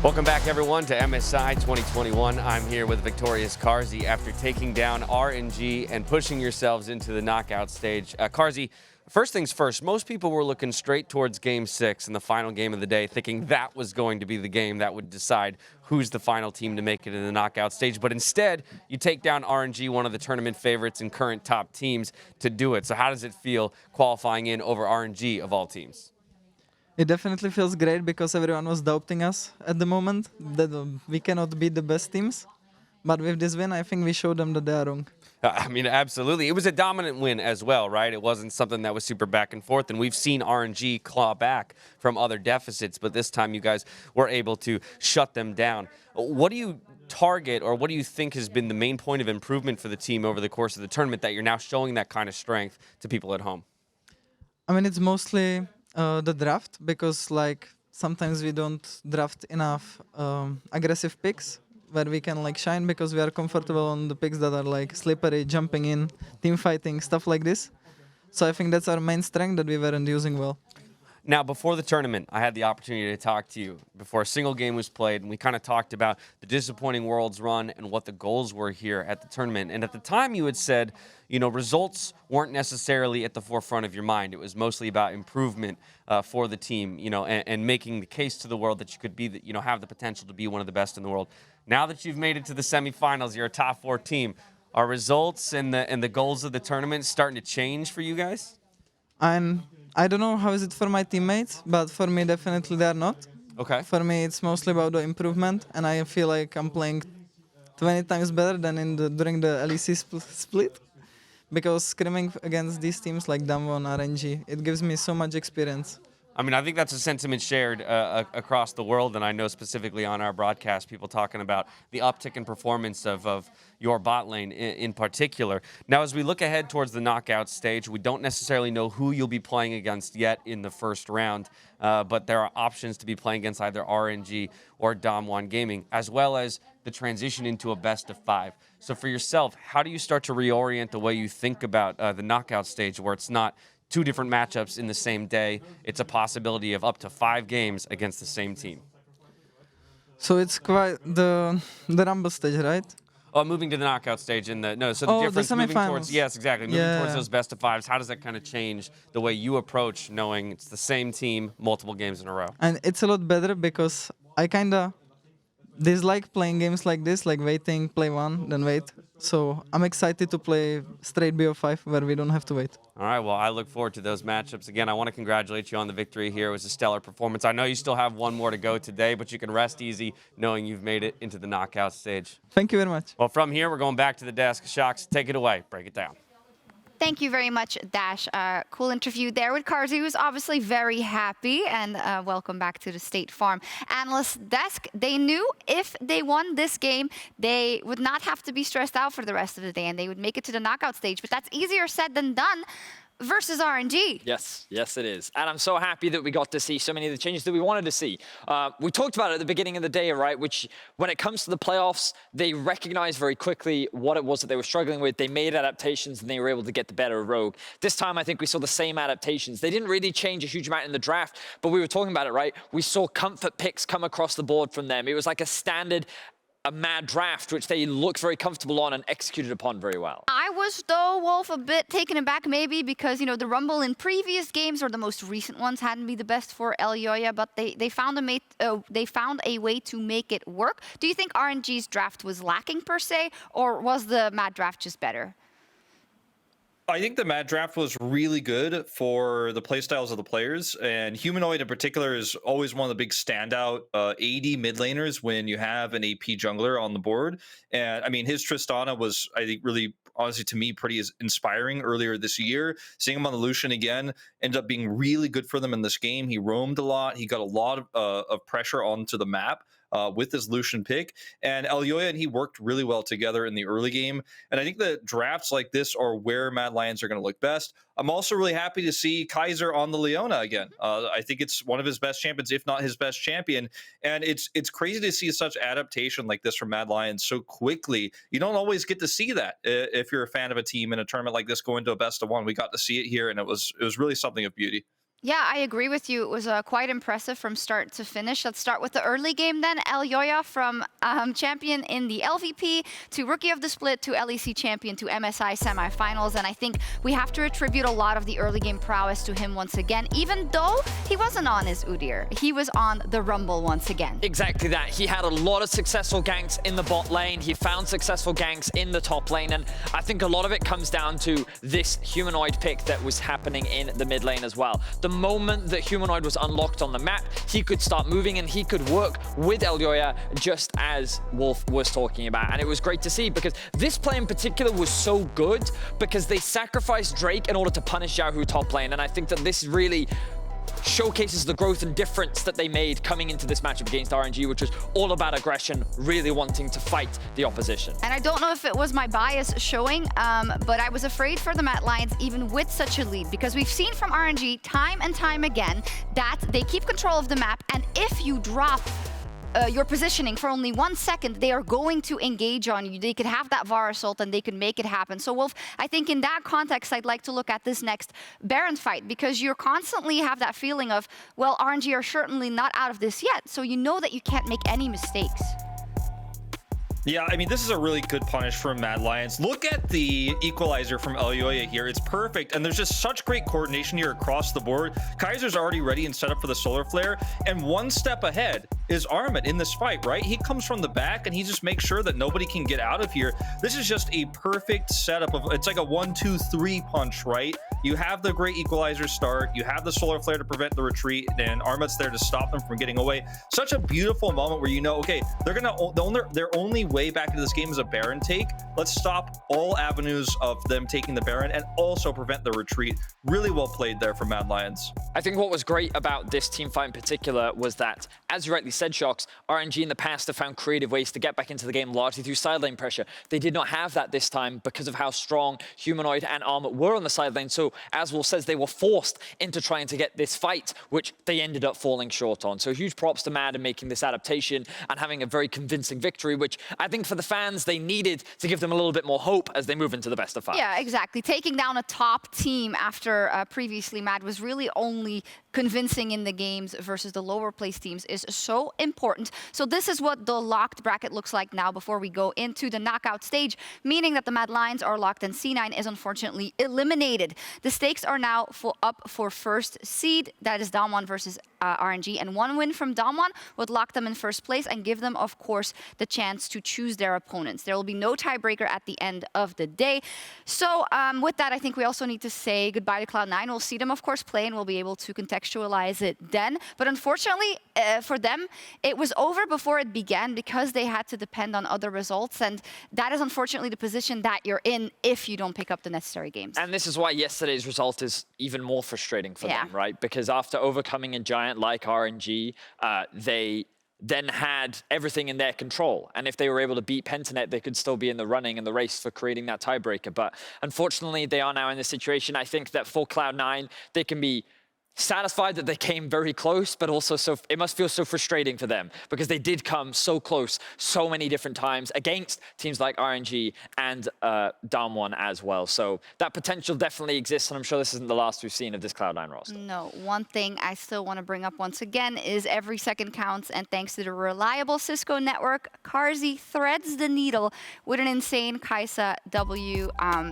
Welcome back, everyone, to MSI 2021. I'm here with victorious Carzzy after taking down RNG and pushing yourselves into the knockout stage. Carzzy, first things first, most people were looking straight towards Game 6 in the final game of the day, thinking that was going to be the game that would decide who's the final team to make it in the knockout stage. But instead, you take down RNG, one of the tournament favorites and current top teams, to do it. So how does it feel qualifying in over RNG of all teams? It definitely feels great because everyone was doubting us at the moment, that we cannot beat the best teams. But with this win, I think we showed them that they are wrong. I mean, absolutely. It was a dominant win as well, right? It wasn't something that was super back and forth, and we've seen RNG claw back from other deficits, but this time you guys were able to shut them down. What do you target, or what do you think has been the main point of improvement for the team over the course of the tournament that you're now showing that kind of strength to people at home? I mean, it's mostly the draft, because like sometimes we don't draft enough aggressive picks where we can like shine, because we are comfortable on the picks that are like slippery, jumping in, team fighting, stuff like this. So I think that's our main strength that we weren't using well. Now, before the tournament, I had the opportunity to talk to you before a single game was played, and we kind of talked about the disappointing Worlds run and what the goals were here at the tournament. And at the time, you had said, you know, results weren't necessarily at the forefront of your mind. It was mostly about improvement for the team, you know, and making the case to the world that you could be, you know, have the potential to be one of the best in the world. Now that you've made it to the semifinals, you're a top 4 team. Are results and the goals of the tournament starting to change for you guys? I don't know how is it for my teammates, but for me definitely they are not. Okay. For me it's mostly about the improvement, and I feel like I'm playing 20 times better than during the LEC split. Because scrimming against these teams like Damwon, RNG, it gives me so much experience. I mean, I think that's a sentiment shared across the world, and I know specifically on our broadcast, people talking about the uptick in performance of your bot lane in particular. Now, as we look ahead towards the knockout stage, we don't necessarily know who you'll be playing against yet in the first round, but there are options to be playing against either RNG or Damwon Gaming, as well as the transition into a best-of-5. So for yourself, how do you start to reorient the way you think about the knockout stage, where it's not 2 different matchups in the same day, it's a possibility of up to 5 games against the same team? So it's quite the Rumble stage, right? Oh, moving to the knockout stage the difference the moving towards, semifinals. yes, exactly, moving Yeah. towards those best-of-5s, how does that kind of change the way you approach knowing it's the same team multiple games in a row? And it's a lot better because I kinda dislike playing games like this, like waiting, play one, then wait. So I'm excited to play straight BO5 where we don't have to wait. All right, well, I look forward to those matchups. Again, I want to congratulate you on the victory here. It was a stellar performance. I know you still have one more to go today, but you can rest easy knowing you've made it into the knockout stage. Thank you very much. Well, from here, we're going back to the desk. Sjokz, take it away. Break it down. Thank you very much, Dash. Cool interview there with Carzzy, who's obviously very happy. And welcome back to the State Farm Analysts desk. They knew if they won this game, they would not have to be stressed out for the rest of the day, and they would make it to the knockout stage. But that's easier said than done versus RNG. Yes, yes it is. And I'm so happy that we got to see so many of the changes that we wanted to see. We talked about it at the beginning of the day, right? Which, when it comes to the playoffs, they recognized very quickly what it was that they were struggling with. They made adaptations and they were able to get the better of Rogue. This time, I think we saw the same adaptations. They didn't really change a huge amount in the draft, but we were talking about it, right? We saw comfort picks come across the board from them. It was like a mad draft, which they looked very comfortable on and executed upon very well. I was, though, Wolf, a bit taken aback maybe because, you know, the Rumble in previous games or the most recent ones hadn't been the best for Elyoya, but they found a way to make it work. Do you think RNG's draft was lacking per se, or was the mad draft just better? I think the Mad Draft was really good for the playstyles of the players, and Humanoid in particular is always one of the big standout AD mid laners when you have an AP jungler on the board. And I mean, his Tristana was, I think, really, honestly, to me, pretty inspiring earlier this year. Seeing him on the Lucian again ended up being really good for them in this game. He roamed a lot. He got a lot of pressure onto the map with his Lucian pick, and Elyoya and he worked really well together in the early game. And I think that drafts like this are where Mad Lions are going to look best. I'm also really happy to see Kaiser on the Leona again. I think it's one of his best champions, if not his best champion. And it's crazy to see such adaptation like this from Mad Lions so quickly. You don't always get to see that if you're a fan of a team in a tournament like this going to a best of 1. We got to see it here, and it was really something of beauty. Yeah, I agree with you. It was quite impressive from start to finish. Let's start with the early game then. Elyoya from champion in the LVP to Rookie of the Split to LEC champion to MSI semifinals. And I think we have to attribute a lot of the early game prowess to him once again, even though he wasn't on his Udyr. He was on the Rumble once again. Exactly that. He had a lot of successful ganks in the bot lane. He found successful ganks in the top lane. And I think a lot of it comes down to this Humanoid pick that was happening in the mid lane as well. The moment that Humanoid was unlocked on the map, he could start moving and he could work with Elyoya, just as Wolf was talking about. And it was great to see, because this play in particular was so good because they sacrificed Drake in order to punish Xiaohu top lane. And I think that this really showcases the growth and difference that they made coming into this matchup against RNG, which was all about aggression, really wanting to fight the opposition. And I don't know if it was my bias showing, but I was afraid for the Mad Lions even with such a lead, because we've seen from RNG time and time again that they keep control of the map, and if you drop your positioning for only 1 second, they are going to engage on you. They could have that Varus ult and they could make it happen. So Wolf, I think in that context, I'd like to look at this next Baron fight, because you constantly have that feeling of, well, RNG are certainly not out of this yet, so you know that you can't make any mistakes. Yeah, I mean, this is a really good punish from Mad Lions. Look at the equalizer from Elyoya here. It's perfect, and there's just such great coordination here across the board. Kaiser's already ready and set up for the solar flare, and one step ahead is Armut in this fight, right? He comes from the back, and he just makes sure that nobody can get out of here. This is just a perfect setup of, it's like a 1-2-3 punch, right? You have the great equalizer start, you have the solar flare to prevent the retreat, and Armut's there to stop them from getting away. Such a beautiful moment where you know, okay, they're gonna, their only way back into this game is a Baron take. Let's stop all avenues of them taking the Baron and also prevent the retreat. Really well played there from Mad Lions. I think what was great about this team fight in particular was that, as you rightly said, Sjokz, RNG in the past have found creative ways to get back into the game largely through side lane pressure. They did not have that this time because of how strong Humanoid and Armut were on the side lane. So, as Wolf says, they were forced into trying to get this fight, which they ended up falling short on. So huge props to Mad in making this adaptation and having a very convincing victory, which I think for the fans, they needed to give them a little bit more hope as they move into the best of 5. Yeah, exactly. Taking down a top team after previously Mad was really only convincing in the games versus the lower place teams is so important. So this is what the locked bracket looks like now before we go into the knockout stage, meaning that the Mad Lions are locked and C9 is unfortunately eliminated. The stakes are now up for first seed. That is Damwon versus RNG, and one win from Damwon would lock them in first place and give them, of course, the chance to choose their opponents. There will be no tiebreaker at the end of the day. So with that, I think we also need to say goodbye to Cloud9. We'll see them, of course, play, and we'll be able to contextualize it then. But unfortunately, for them, it was over before it began because they had to depend on other results, and that is unfortunately the position that you're in if you don't pick up the necessary games. And this is why yesterday's result is even more frustrating for them, right? Because after overcoming a giant like RNG, they then had everything in their control. And if they were able to beat Pentanet, they could still be in the running and the race for creating that tiebreaker. But unfortunately, they are now in this situation. I think that for Cloud9, they can be satisfied that they came very close, but also it must feel so frustrating for them because they did come so close so many different times against teams like RNG and Damwon as well. So that potential definitely exists, and I'm sure this isn't the last we've seen of this Cloud9 roster. No, one thing I still want to bring up once again is every second counts, and thanks to the reliable Cisco network, Carzzy threads the needle with an insane Kai'Sa W.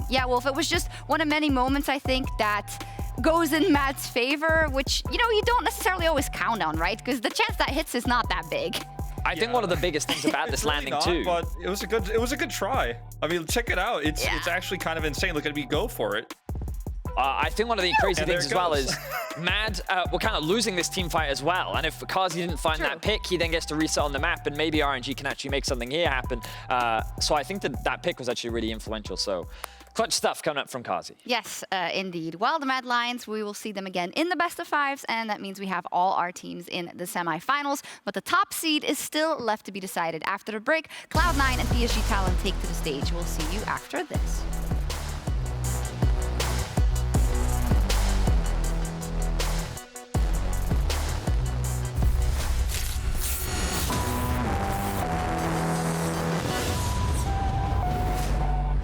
Yeah, Wolf, it was just one of many moments, I think, that goes in Mad's favor, which, you know, you don't necessarily always count on, right? Because the chance that hits is not that big. I think one of the biggest things about this really landing not, too. But it was a good try. I mean, check it out. It's actually kind of insane. Look at me go for it. I think one of the crazy things as well is Mad were kind of losing this team fight as well. And if Carzzy didn't find that pick, he then gets to reset on the map, and maybe RNG can actually make something here happen. So I think that pick was actually really influential. So clutch stuff coming up from Carzzy. Yes, indeed. Well, the Mad Lions, we will see them again in the best of 5s, and that means we have all our teams in the semifinals. But the top seed is still left to be decided. After the break, Cloud9 and PSG Talent take to the stage. We'll see you after this.